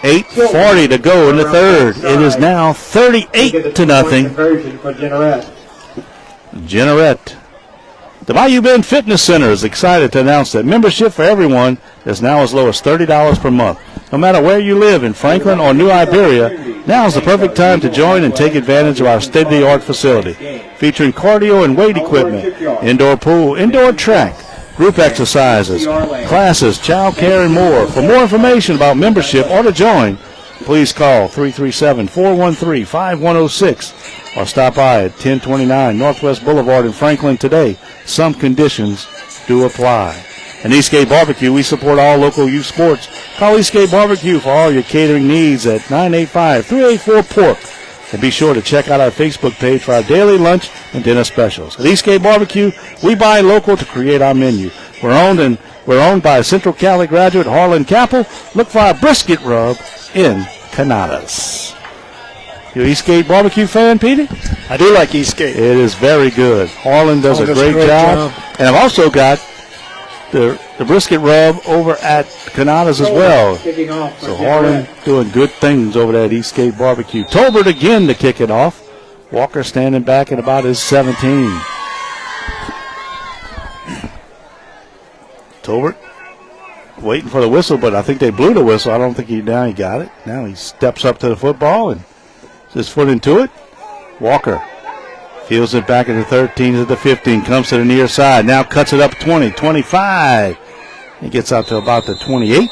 8:40 to go in the third. It is now 38-0. Conversion for Jeanerette. Jeanerette. The Bayou Bend Fitness Center is excited to announce that membership for everyone is now as low as $30 per month. No matter where you live in Franklin or New Iberia, now is the perfect time to join and take advantage of our state-of-the-art facility, featuring cardio and weight equipment, indoor pool, indoor track, group exercises, classes, child care, and more. For more information about membership or to join, please call 337-413-5106 or stop by at 1029 Northwest Boulevard in Franklin today. Some conditions do apply. At Eastgate Barbecue, we support all local youth sports. Call Eastgate Barbecue for all your catering needs at 985-384-PORK. And be sure to check out our Facebook page for our daily lunch and dinner specials. At Eastgate Barbecue, we buy local to create our menu. We're owned by a Central Cali graduate, Harlan Capel. Look for our brisket rub in Canadas. You Eastgate Barbecue fan, Petey? I do like Eastgate. It is very good. Harlan does a great job. And I've also got the brisket rub over at Canadas as well. So Harlan doing good things over there at Eastgate Barbecue. Tolbert again to kick it off. Walker standing back at about his 17. Tolbert waiting for the whistle, but I think they blew the whistle. I don't think he got it. Now he steps up to the football and his foot into it. Walker fields it back at the 13 to the 15, comes to the near side, now cuts it up 20, 25. He gets out to about the 28.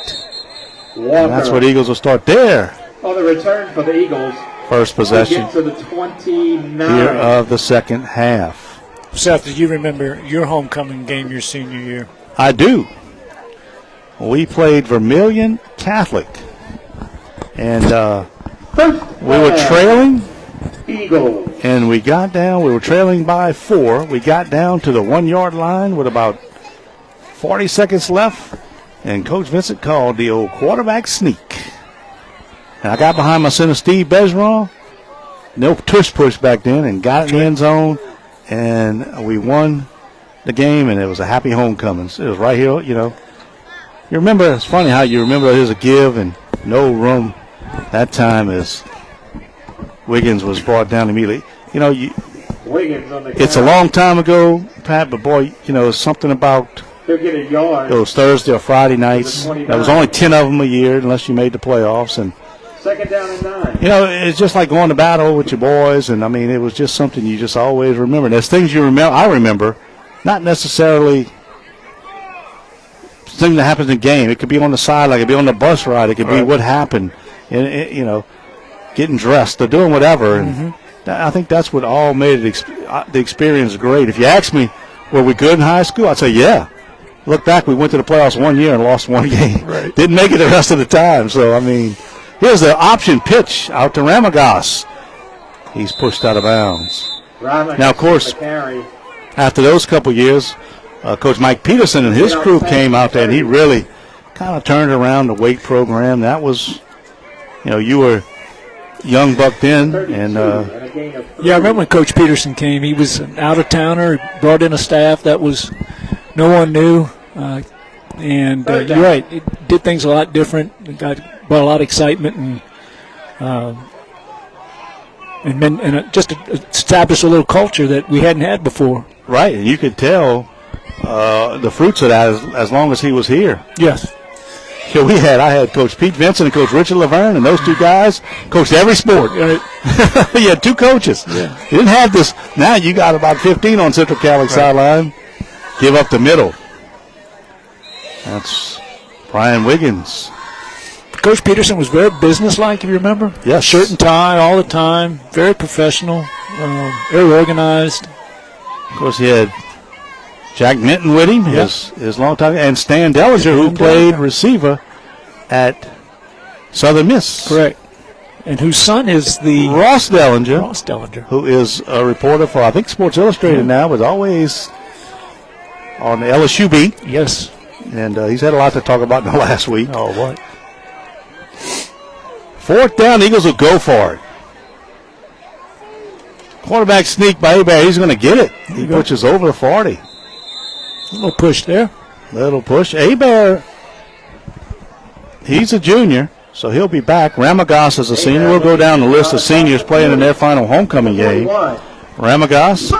And that's where the Eagles will start there. On the return for the Eagles, First possession Get to the 29. here of the second half. Seth, do you remember your homecoming game your senior year? I do. We played Vermilion Catholic, and we were trailing, Eagles. and we were trailing by 4. We got down to the 1-yard line with about 40 seconds left, and Coach Vincent called the old quarterback sneak. And I got behind my center, Steve Bergeron, no tush push back then, and got it in the end zone, and we won the game, and it was a happy homecoming. It was right here, you know. You remember, it's funny how you remember there's a give and no room. That time as Wiggins was brought down immediately. You know, Wiggins on the it's a long time ago, Pat, but boy, you know, something about He'll get a yard. those Thursday or Friday nights. There was only 10 of them a year unless you made the playoffs. And, Second down and 9. you know, it's just like going to battle with your boys. And, I mean, it was just something you just always remember. There's things you remember, I remember, not necessarily thing that happens in the game. It could be on the sideline, it could be on the bus ride, it could be what happened, and you know, getting dressed or doing whatever. And I think that's what all made it the experience great. If you ask me, were we good in high school? I'd say yeah. Look back, we went to the playoffs 1 year and lost one game. Right. Didn't make it the rest of the time. So I mean, here's the option pitch out to Ramagas. He's pushed out of bounds. Now, of course, after those couple years, Coach Mike Peterson and his crew came out there, and he really kind of turned around the weight program. That was, you know, you were young buck then, and yeah, I remember when Coach Peterson came. He was an out-of-towner, brought in a staff that was no one knew, and you're right, it did things a lot different. It brought a lot of excitement and just established a little culture that we hadn't had before. Right, and you could tell the fruits of that as long as he was here. Yes. Yeah, I had Coach Pete Vincent and Coach Richard Laverne, and those two guys coached every sport. You had two coaches. Yeah. You didn't have this. Now you got about 15 on Central Catholic sideline. Give up the middle. That's Brian Wiggins. Coach Peterson was very businesslike, if you remember. Yes. Shirt and tie all the time, very professional, very organized. Of course, he had Jack Minton with him, his long time, and Stan Dellinger, who played receiver at Southern Miss. Correct. And whose son is the Ross Dellinger, who is a reporter for, I think, Sports Illustrated now, but always on the LSU beat. Yes. And he's had a lot to talk about in the last week. Oh, what? 4th down, Eagles will go for it. Quarterback sneak by Hebert. He's going to get it. He pushes over the 40. A little push there. Little push. Hebert, he's a junior, so he'll be back. Ramagas is a senior. We'll go down the list of seniors playing in their final homecoming game. Ramagas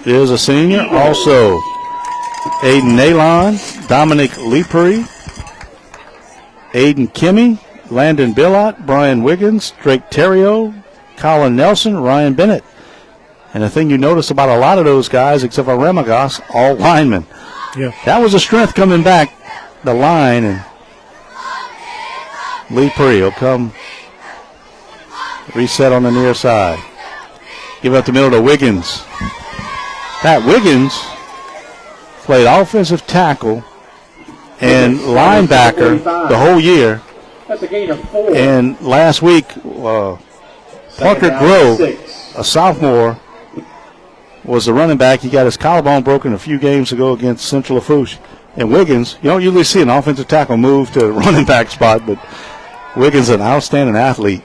is a senior. Also, Aiden Nalon, Dominic Lepre, Aiden Kimmy, Landon Billot, Brian Wiggins, Drake Terrio, Colin Nelson, Ryan Bennett. And the thing you notice about a lot of those guys, except for Ramagas, all linemen. Yeah. That was a strength coming back the line, and Lepre will come reset on the near side. Give up the middle to Wiggins. Pat Wiggins played offensive tackle and linebacker the whole year. That's a gain of 4. And last week, Parker Grove, a sophomore, was the running back. He got his collarbone broken a few games ago against Central Lafourche. And Wiggins, you don't usually see an offensive tackle move to the running back spot, but Wiggins is an outstanding athlete.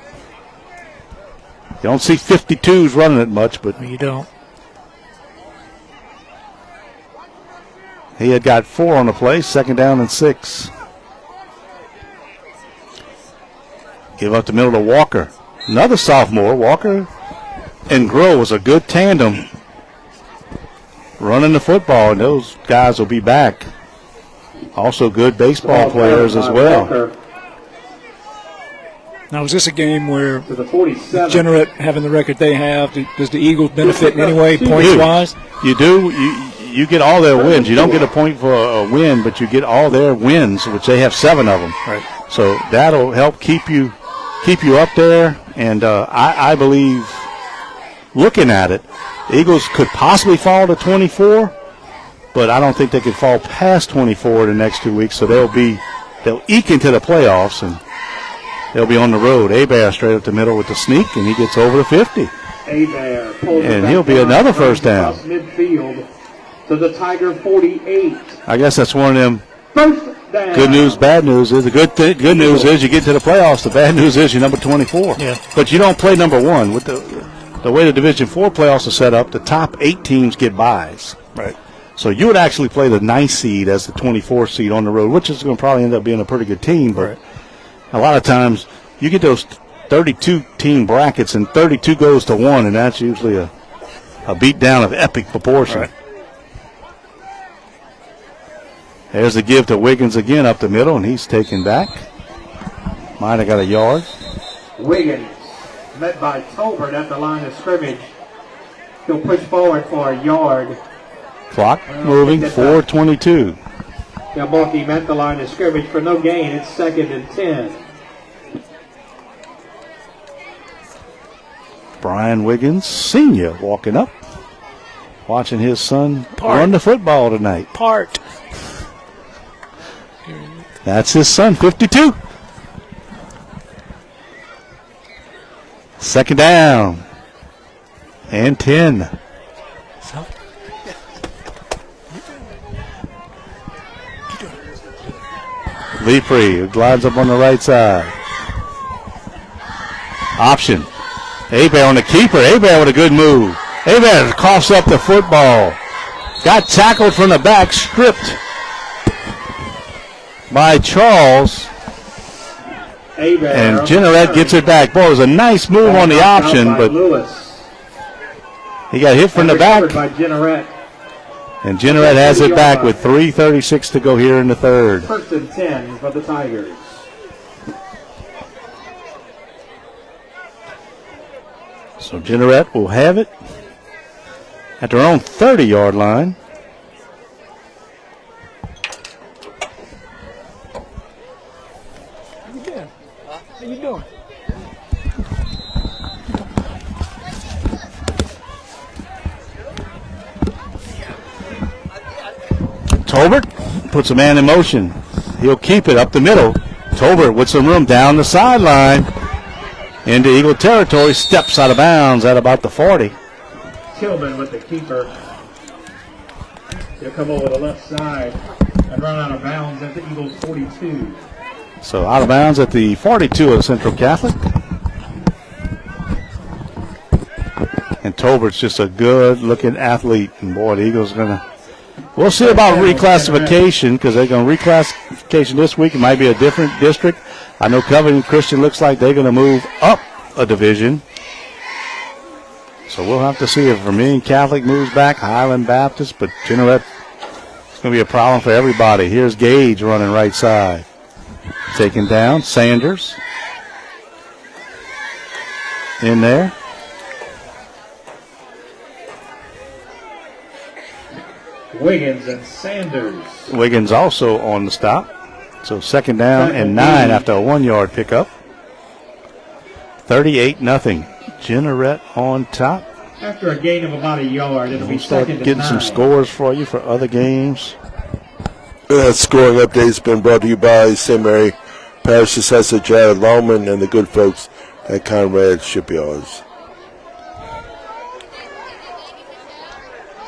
You don't see 52s running it much, but You don't. he had got 4 on the play, 2nd down and 6. Give up the middle to Walker. Another sophomore. Walker and Groh was a good tandem running the football, and those guys will be back. Also good baseball players as well. Now, is this a game where To the 47. Jeanerette having the record they have, does the Eagles benefit in any way, points-wise? You do. You get all their wins. You don't get a point for a win, but you get all their wins, which they have 7 of them. Right. So that'll help keep you up there. And I believe, looking at it, the Eagles could possibly fall to 24, but I don't think they could fall past 24 the next 2 weeks. So they'll eke into the playoffs, and they'll be on the road. Abear straight up the middle with the sneak, and he gets over the 50. Abear pulls And it he'll back be down, another runs first down. across midfield to the Tiger 48. I guess that's one of them. First down. Good news, bad news is good news is you get to the playoffs. The bad news is you're number 24. Yeah. But you don't play number one. With the way the Division IV playoffs are set up, the top 8 teams get byes. Right. So you would actually play the 9th seed as the 24th seed on the road, which is going to probably end up being a pretty good team. But a lot of times you get those 32-team brackets, and 32 goes to 1, and that's usually a beatdown of epic proportion. Right. There's the give to Wiggins again up the middle, and he's taken back. Might have got a yard. Wiggins met by Tolbert at the line of scrimmage. He'll push forward for a yard. Clock moving, 4:22. Milwaukee met the line of scrimmage for no gain. It's 2nd and 10. Brian Wiggins, senior, walking up, watching his son run the football tonight. That's his son, 52. Second down and 10. Leprey glides up on the right side. Option. Abear on the keeper. Abear with a good move. Abear coughs up the football. Got tackled from the back, stripped by Charles. And Jeanerette gets it back. Boy, it was a nice move on the option, but he got hit from the back. By Jeanerette. And Jeanerette has it back with 3:36 to go here in the third. 1st and 10 for the Tigers. So Jeanerette will have it at their own 30-yard line. How you doing? Tolbert puts a man in motion. He'll keep it up the middle. Tolbert with some room down the sideline. Into Eagle territory, steps out of bounds at about the 40. Tillman with the keeper. He'll come over the left side and run out of bounds at the Eagles 42. So out of bounds at the 42 of Central Catholic. And Tolbert's just a good-looking athlete. And, boy, the Eagles are going to – we'll see about reclassification, because they're going to reclassification this week. It might be a different district. I know Covington Christian looks like they're going to move up a division. So we'll have to see if Vermilion Catholic moves back, Highland Baptist, but Jeanerette, it's going to be a problem for everybody. Here's Gage running right side. Taken down, Sanders in there. Wiggins and Sanders. Wiggins also on the stop. So second down and 9 after a 1-yard pickup. 38-0. Jeanerette on top. After a gain of about a yard, it'll be We'll start 2nd and 9. getting some scores for you for other games. That scoring update has been brought to you by St. Mary Parish Assessor Jared Longman and the good folks at Conrad Shipyards.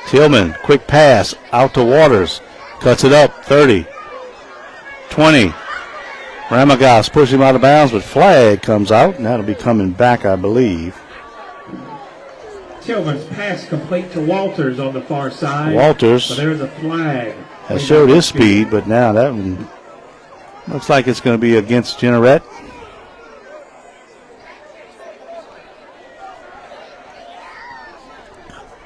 Tillman, quick pass out to Waters. Cuts it up, 30, 20. Ramagas pushes him out of bounds, but flag comes out, and that'll be coming back, I believe. Tillman's pass complete to Walters on the far side. Walters So there's a flag. has showed his speed, but now that one looks like it's going to be against Jeanerette.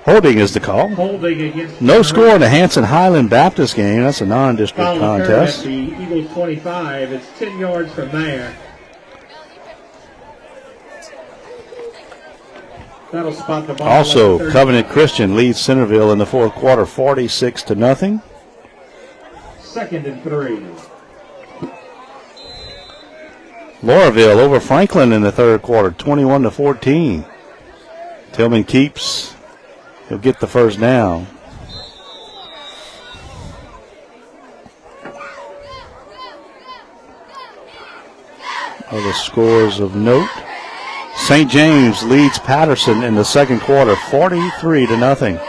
Holding is the call. Holding against No Jeanerette. score in the Hanson Highland Baptist game. That's a non-district Foul occurred contest. at the Eagles 25. It's 10 yards from there. That'll spot the ball. Also, at the 30. Covenant Christian leads Centerville in the fourth quarter, 46-0. 2nd and 3. Lauraville over Franklin in the third quarter, 21-14. Tillman keeps. He'll get the first down. Other scores of note. St. James leads Patterson in the second quarter, 43-0.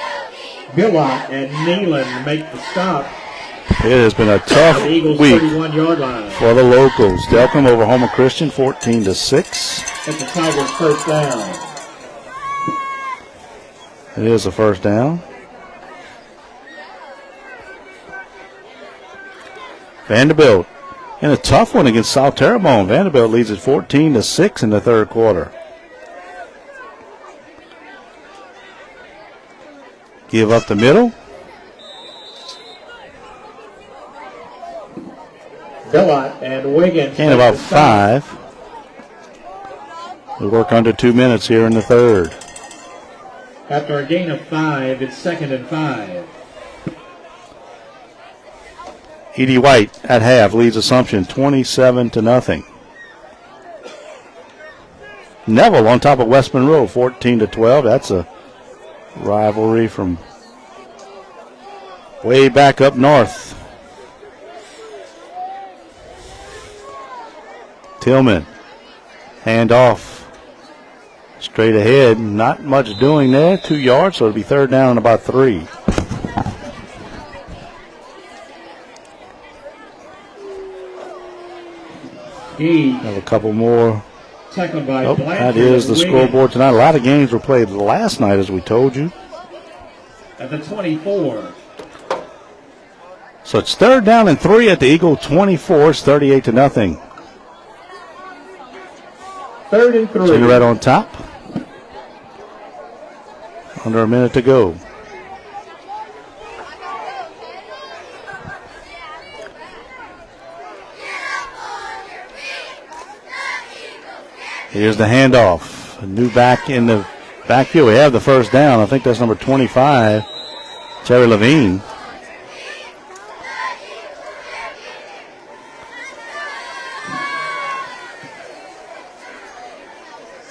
Billot and Nealon make the stop. It has been a tough The Eagles' week 31-yard line. for the locals. Delcom over Homer Christian, 14-6. At the Tigers' first down. It is a first down. Vanderbilt in a tough one against South Terrebonne. Vanderbilt leads at 14-6 in the third quarter. Give up the middle. Billot and Wiggins. Gain make about the stop. 5. We work under 2 minutes here in the third. After a gain of 5, it's 2nd and 5. Edie White at half leads Assumption 27-0. Neville on top of West Monroe 14-12. That's a rivalry from way back up north. Tillman, hand off, straight ahead. Not much doing there. 2 yards, so it'll be third down and about 3. Have a couple more. Tackled by Oh, Blanchard that is the and scoreboard tonight. A lot of games were played last night, as we told you. Wiggins at the 24. So it's third down and 3 at the Eagle 24. It's 38-0. 3rd and 3. Jeanerette on top. Under a minute to go. Here's the handoff. A new back in the backfield. We have the first down. I think that's number 25, Terry Levine.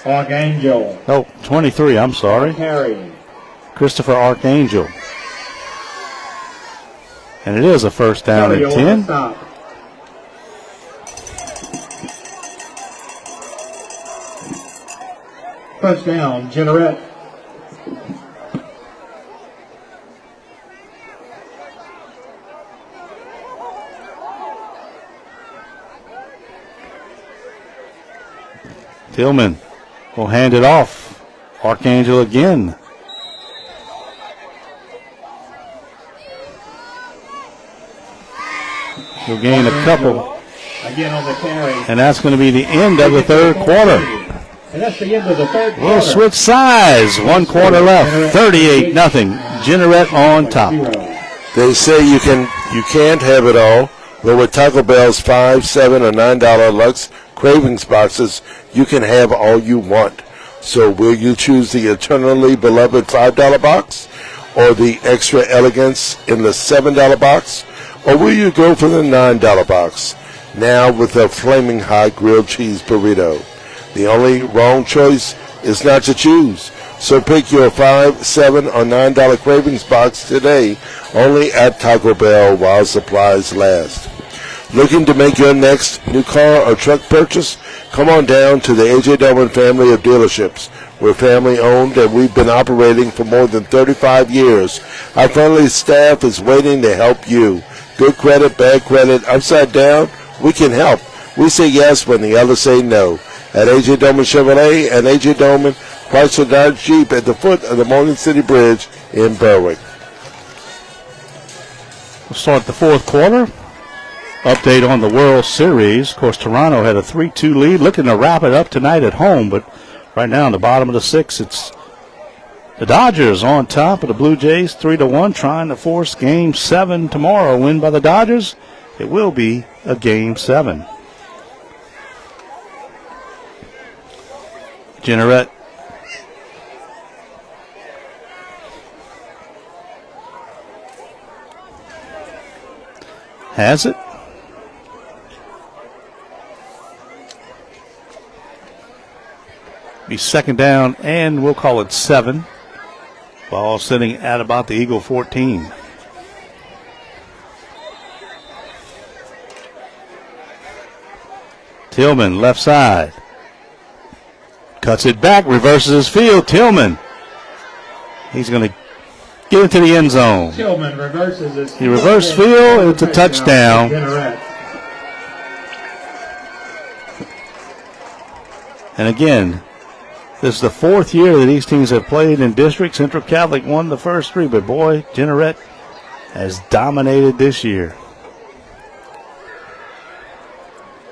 Archangel. Oh, 23, I'm sorry. Carry. Christopher Archangel. And it is a first down Carry and on the 10. stop. First down, Jeanerette. Tillman will hand it off. Archangel again. He'll gain a couple. Again on the carry. And that's going to be the end of the third quarter. And that's the end of the third quarter. We'll switch sides. 1 quarter left. 38-0. Jeanerette on top. They say you can't have it all, but with Taco Bell's $5, $7, or $9 Lux Cravings boxes, you can have all you want. So will you choose the eternally beloved $5 box or the extra elegance in the $7 box? Or will you go for the $9 box? Now with a flaming hot grilled cheese burrito. The only wrong choice is not to choose. So pick your $5, $7, or $9 Cravings box today, only at Taco Bell while supplies last. Looking to make your next new car or truck purchase? Come on down to the A.J. Dolman family of dealerships. We're family owned and we've been operating for more than 35 years. Our friendly staff is waiting to help you. Good credit, bad credit, upside down, we can help. We say yes when the others say no. At A.J. Dolman Chevrolet and A.J. Dolman Chrysler Dodge Jeep at the foot of the Morgan City Bridge in Berwick. We'll start the fourth quarter. Update on the World Series. Of course, Toronto had a 3-2 lead, looking to wrap it up tonight at home, but right now in the bottom of the sixth, it's the Dodgers on top of the Blue Jays 3-1, trying to force Game 7 tomorrow. Win by the Dodgers, it will be a Game 7. Jeanerette has it. Be second down, and we'll call it 7. Ball sitting at about the Eagle 14. Tillman, left side. Cuts it back, reverses his field. Tillman. He's going to get into the end zone. Tillman reverses his He reversed field, and it's a touchdown. Jeanerette. And again, this is the 4th year that these teams have played in district. Central Catholic won the first 3, but boy, Jeanerette has dominated this year.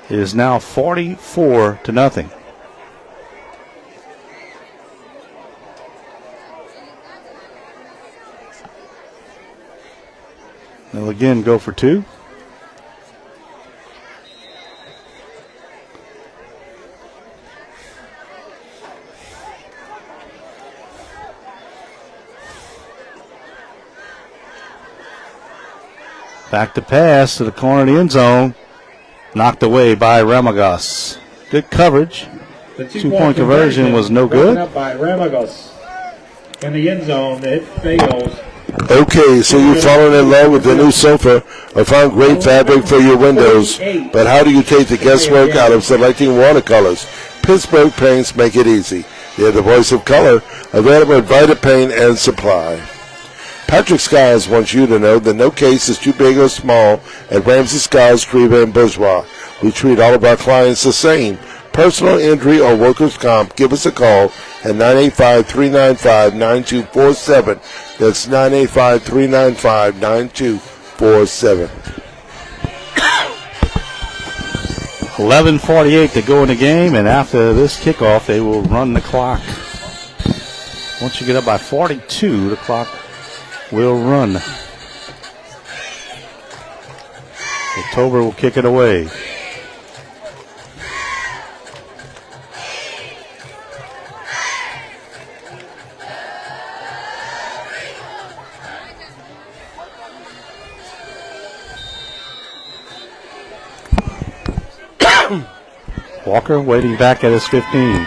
It is now 44-0. They'll again go for 2. Back to pass to the corner of the end zone. Knocked away by Ramagos. Good coverage. The 2-point conversion was no good. Up by Ramagos in the end zone. It fails. Okay, so you've fallen in love with the new sofa or found great fabric for your windows, but how do you take the guesswork out of selecting watercolors? Pittsburgh Paints make it easy. They're the voice of color, available at Vita Paint and Supply. Patrick Skiles wants you to know that no case is too big or small at Ramsey, Skiles, Creva, and Bourgeois. We treat all of our clients the same. Personal injury or workers' comp, give us a call at 985-395-9247. That's 985-395-9247. 11:48 to go in the game, and after this kickoff, they will run the clock. Once you get up by 42, the clock will run. So Tober will kick it away. Walker waiting back at his 15.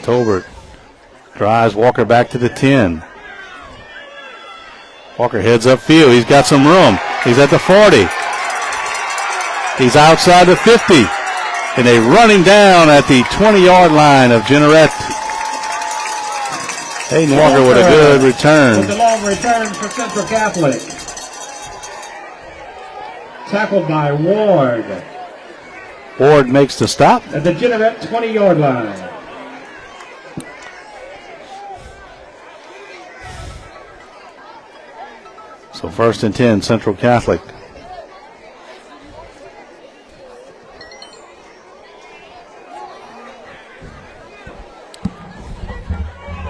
Tolbert drives Walker back to the 10. Walker heads upfield. He's got some room. He's at the 40. He's outside the 50. And they run him down at the 20-yard line of Jeanerette. Hayden Walker with a good return. With a long return for Central Catholic. Tackled by Ward. Ward makes the stop. At the Jeanerette 20-yard line. So 1st and 10, Central Catholic.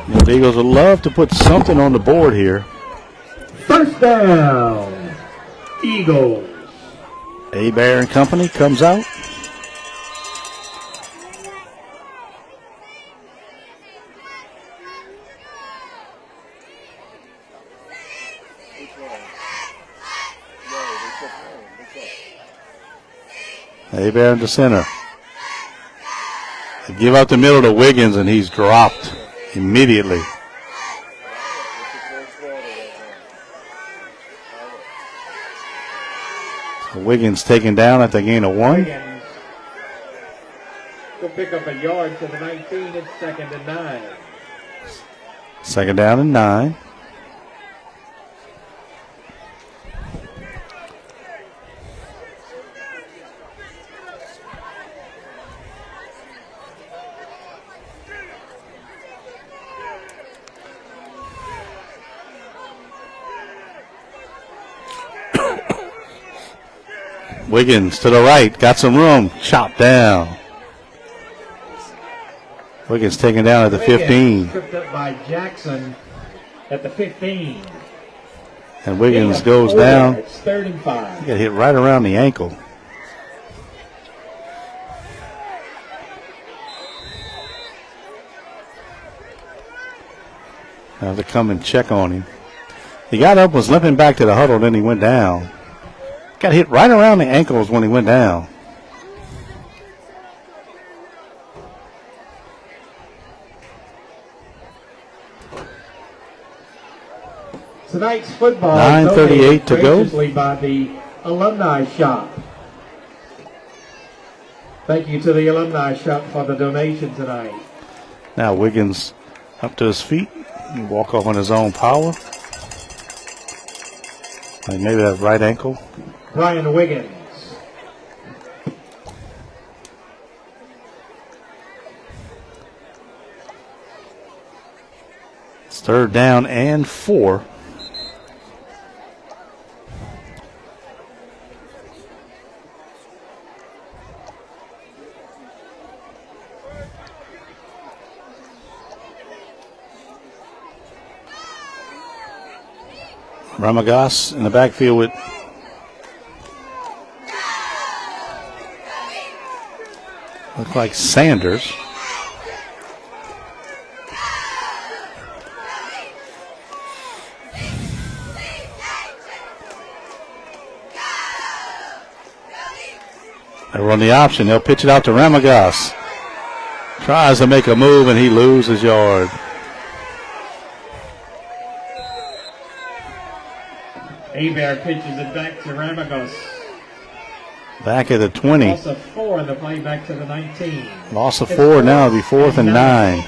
The Eagles would love to put something on the board here. First down, Eagles. Bear and company comes out. Bear in the center. They give out the middle to Wiggins, and he's dropped immediately. So Wiggins taken down at the gain of 1. Wiggins will pick up a yard to the 19. It's 2nd and 9. 2nd down and 9. Wiggins to the right, got some room, chopped down. Wiggins taken down at the 15. Tripped up by Jackson at the 15. And Wiggins goes down. It's 3rd and 5. He got hit right around the ankle. Now they come and check on him. He got up, was limping back to the huddle, then he went down. Got hit right around the ankles when he went down. Tonight's football 9:38 to go. graciously by the Alumni Shop. Thank you to the Alumni Shop for the donation tonight. Now Wiggins up to his feet. He walk off on his own power. Like maybe that right ankle. Brian Wiggins. It's 3rd down and 4. Ramagas in the backfield with look like Sanders. They run the option. They'll pitch it out to Ramagas. Tries to make a move and he loses yard. Abear pitches it back to Ramagos. Back at the 20. Loss of 4 in the play back to the 19. Loss of 4 now. It'll be 4th and 9.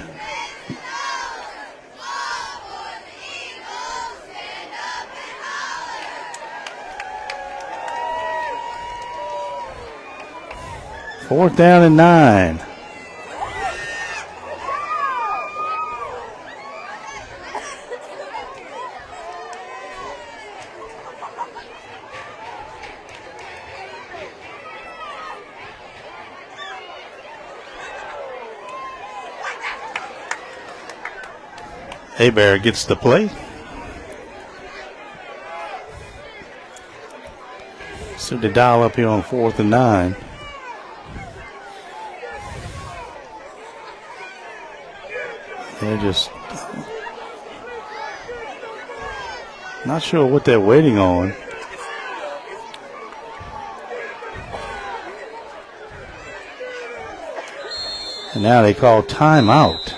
Fourth down and 9. Abear gets the play. So they dial up here on 4th and 9. They're just not sure what they're waiting on. And now they call timeout.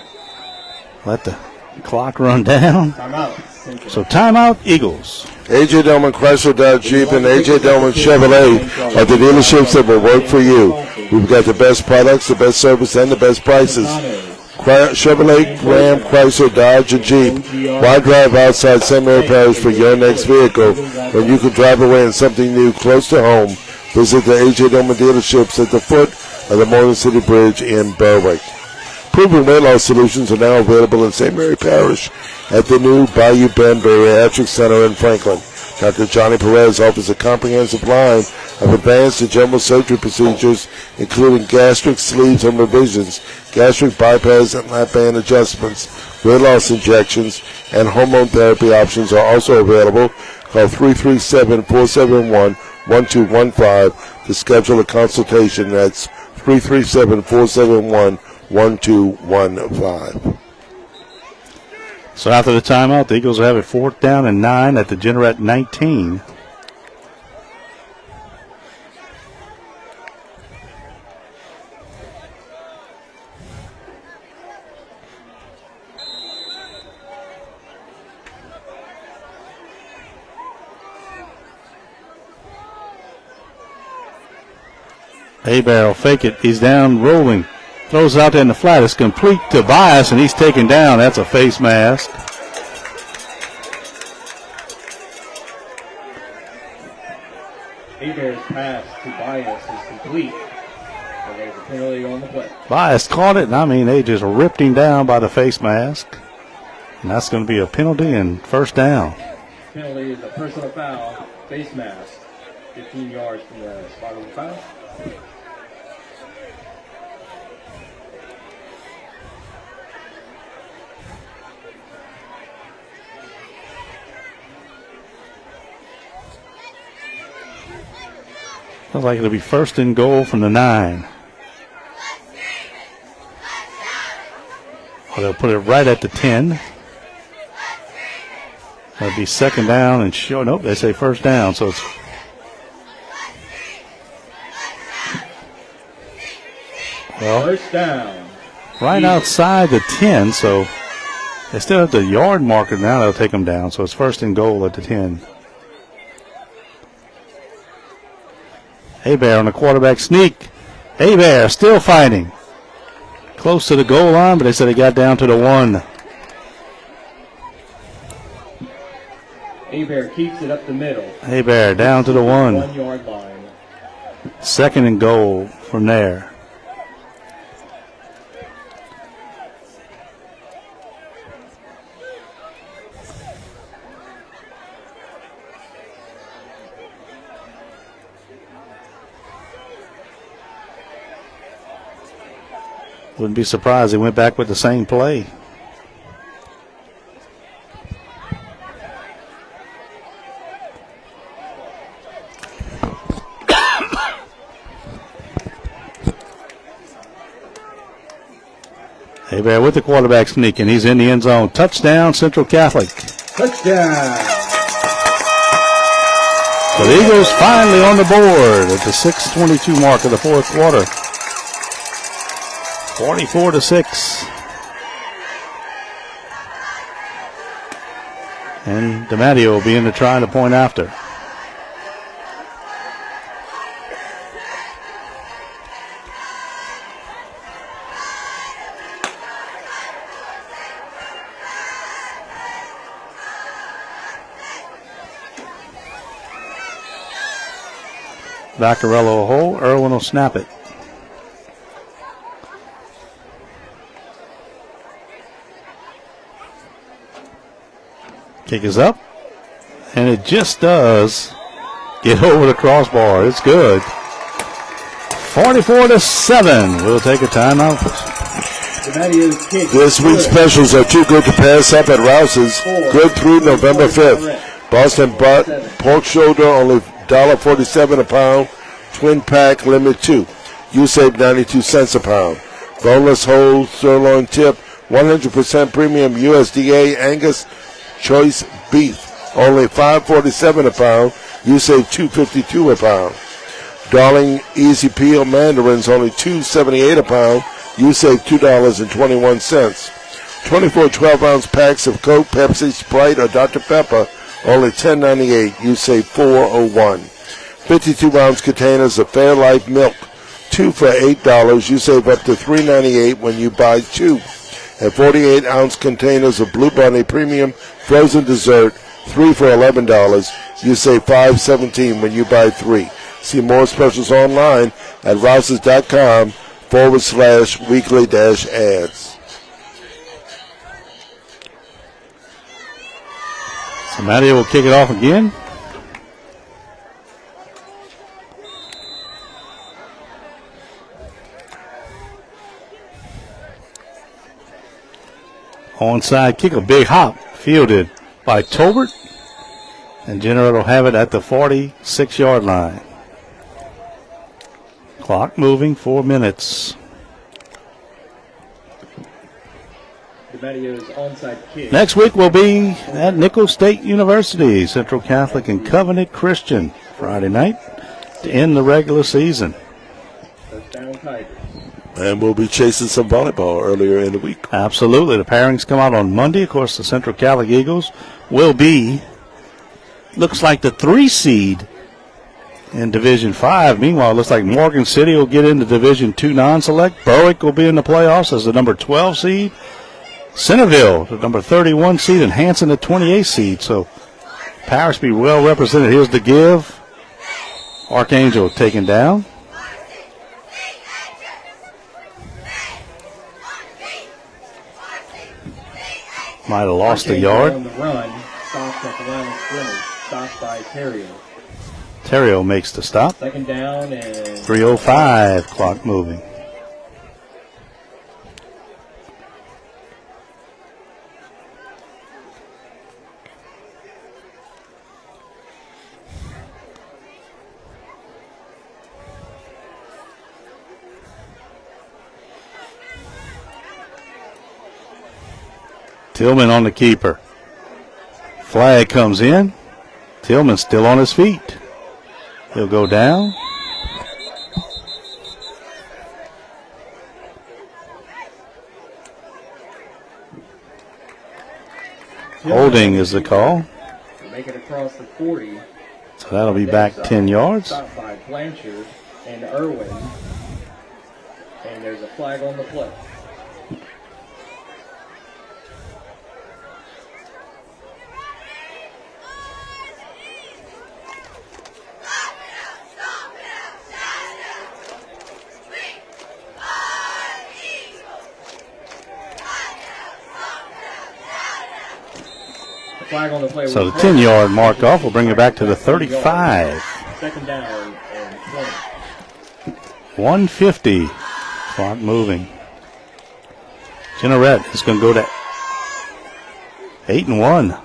Let the clock run down. Timeout. So timeout, Eagles. A.J. Dillman Chrysler Dodge Jeep and A.J. Dillman Chevrolet are the dealerships that will work for you. We've got the best products, the best service, and the best prices. Chevrolet, Ram, Chrysler, Dodge, and Jeep. Why drive outside St. Mary Parish for your next vehicle when you can drive away in something new close to home? Visit the A.J. Dillman dealerships at the foot of the Morgan City Bridge in Berwick. Proven weight loss solutions are now available in St. Mary Parish at the new Bayou Bend Bariatric Center in Franklin. Dr. Johnny Perez offers a comprehensive line of advanced and general surgery procedures, including gastric sleeves and revisions, gastric bypass and lap band adjustments, weight loss injections, and hormone therapy options are also available. Call 337-471-1215 to schedule a consultation. That's 337-471-1215. So after the timeout, the Eagles will have it 4th down and 9 at the Jeanerette 19. Abear will fake it. He's down rolling. Throws it out there in the flat. It's complete to Bias, and he's taken down. That's a face mask. Abear's pass to Bias is complete. And there's a penalty on the play. Bias caught it, and I mean, they just ripped him down by the face mask. And that's going to be a penalty and 1st down. Penalty is a personal foul, face mask, 15 yards from the spot of the foul. Looks like it'll be 1st and goal from the 9. Or they'll put it right at the 10. That'll be 2nd down and short. Nope, they say 1st down, so it's First down. right outside the 10, so They still have the yard marker now. They'll take them down. So it's first and goal at the 10. Hebert on the quarterback sneak. Hebert still fighting. Close to the goal line, but they said he got down to the 1. Hebert keeps it up the middle. Hebert down to the 1. 1 yard line. Second and goal from there. Wouldn't be surprised they went back with the same play. Hebert with the quarterback sneak, and he's in the end zone. Touchdown, Central Catholic. Touchdown. So the Eagles finally on the board at the 6:22 mark of the fourth quarter. 44-6. And DiMatteo will be in to try the point after. Vaccarello will hold. Irwin will snap it. Kick is up. And it just does get over the crossbar. It's good. 44-7. We'll take a timeout. This week's specials are too good to pass up at Rouse's. Good through November 5th. Boston butt, pork shoulder, only $1.47 a pound. Twin pack, limit 2. You save 92 cents a pound. Boneless whole sirloin tip, 100% premium USDA Angus choice beef, only $5.47 a pound. You save $2.52 a pound. Darling Easy Peel mandarins, only $2.78 a pound. You save $2.21. 24 12-ounce packs of Coke, Pepsi, Sprite, or Dr. Pepper, only $10.98. You save $4.01. 52-ounce containers of Fairlife milk, 2 for $8. You save up to $3.98 when you buy 2. And 48-ounce containers of Blue Bunny premium frozen dessert, 3 for $11. You save $5.17 when you buy 3. See more specials online at rouses.com/weekly-ads. So Matty will kick it off again. Onside kick, a big hop, fielded by Tolbert. And Jeanerette will have it at the 46-yard line. Clock moving, 4 minutes. DiMattio's onside kick. Next week will be at Nicholls State University, Central Catholic and Covenant Christian, Friday night to end the regular season. Touchdown Tigers. And we'll be chasing some volleyball earlier in the week. Absolutely. The pairings come out on Monday. Of course, the Central Catholic Eagles will be, looks like the 3 seed in Division 5. Meanwhile, it looks like Morgan City will get into Division 2 non-select. Berwick will be in the playoffs as the number 12 seed. Centerville, the number 31 seed, and Hanson, the 28 seed. So Paris be well represented. Here's the give. Archangel taken down. Might have lost a yard. On the run, stopped at the line of scrimmage, stopped by Terrio. Terrio makes the stop. Second down and 3:05, clock moving. Tillman on the keeper. Flag comes in. Tillman still on his feet. He'll go down. Holding is the call. Make it across the 40. So that'll be back 10 yards. Stopped by Blanchard and Irwin. And there's a flag on the play. Flag on the play. So the 10-yard mark off will bring it back to the 35. Second down and 20. 150. Clock moving. Jeanerette is going to go to 8-1.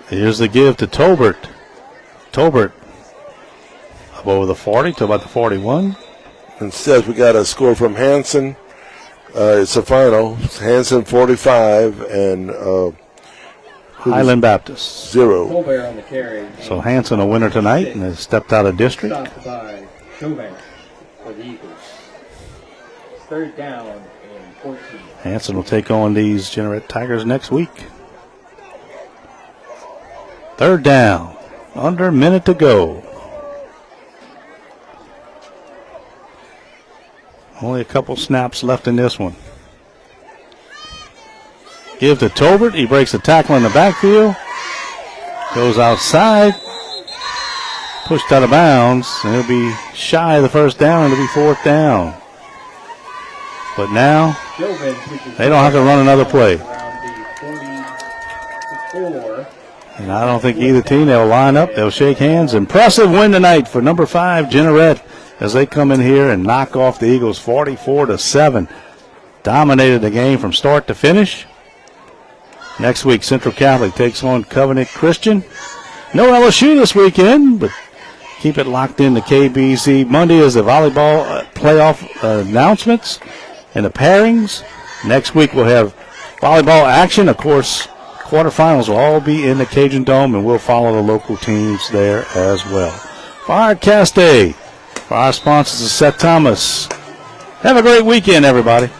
Here's the give to Tolbert. Tolbert up over the 40 to about the 41. Instead, we got a score from Hanson. It's the final. Hanson 45 and Highland Baptist 0. Colbert on the carry. So Hanson a winner tonight and has stepped out of district. Stopped by Chauvin for the Eagles. Third down and 14. Hanson will take on these Jeanerette Tigers next week. Third down. Under a minute to go. Only a couple snaps left in this one. Give to Tolbert. He breaks the tackle in the backfield. Goes outside. Pushed out of bounds. And he'll be shy of the first down. It'll be fourth down. But now, they don't have to run another play. And I don't think either team, they'll line up. They'll shake hands. Impressive win tonight for number 5, Jeanerette, as they come in here and knock off the Eagles 44-7. Dominated the game from start to finish. Next week, Central Catholic takes on Covenant Christian. No LSU this weekend, but keep it locked in to KBZE. Monday is the volleyball playoff announcements and the pairings. Next week, we'll have volleyball action. Of course, quarterfinals will all be in the Cajun Dome, and we'll follow the local teams there as well. Firecast Day. For our sponsors is Seth Thomas. Have a great weekend, everybody.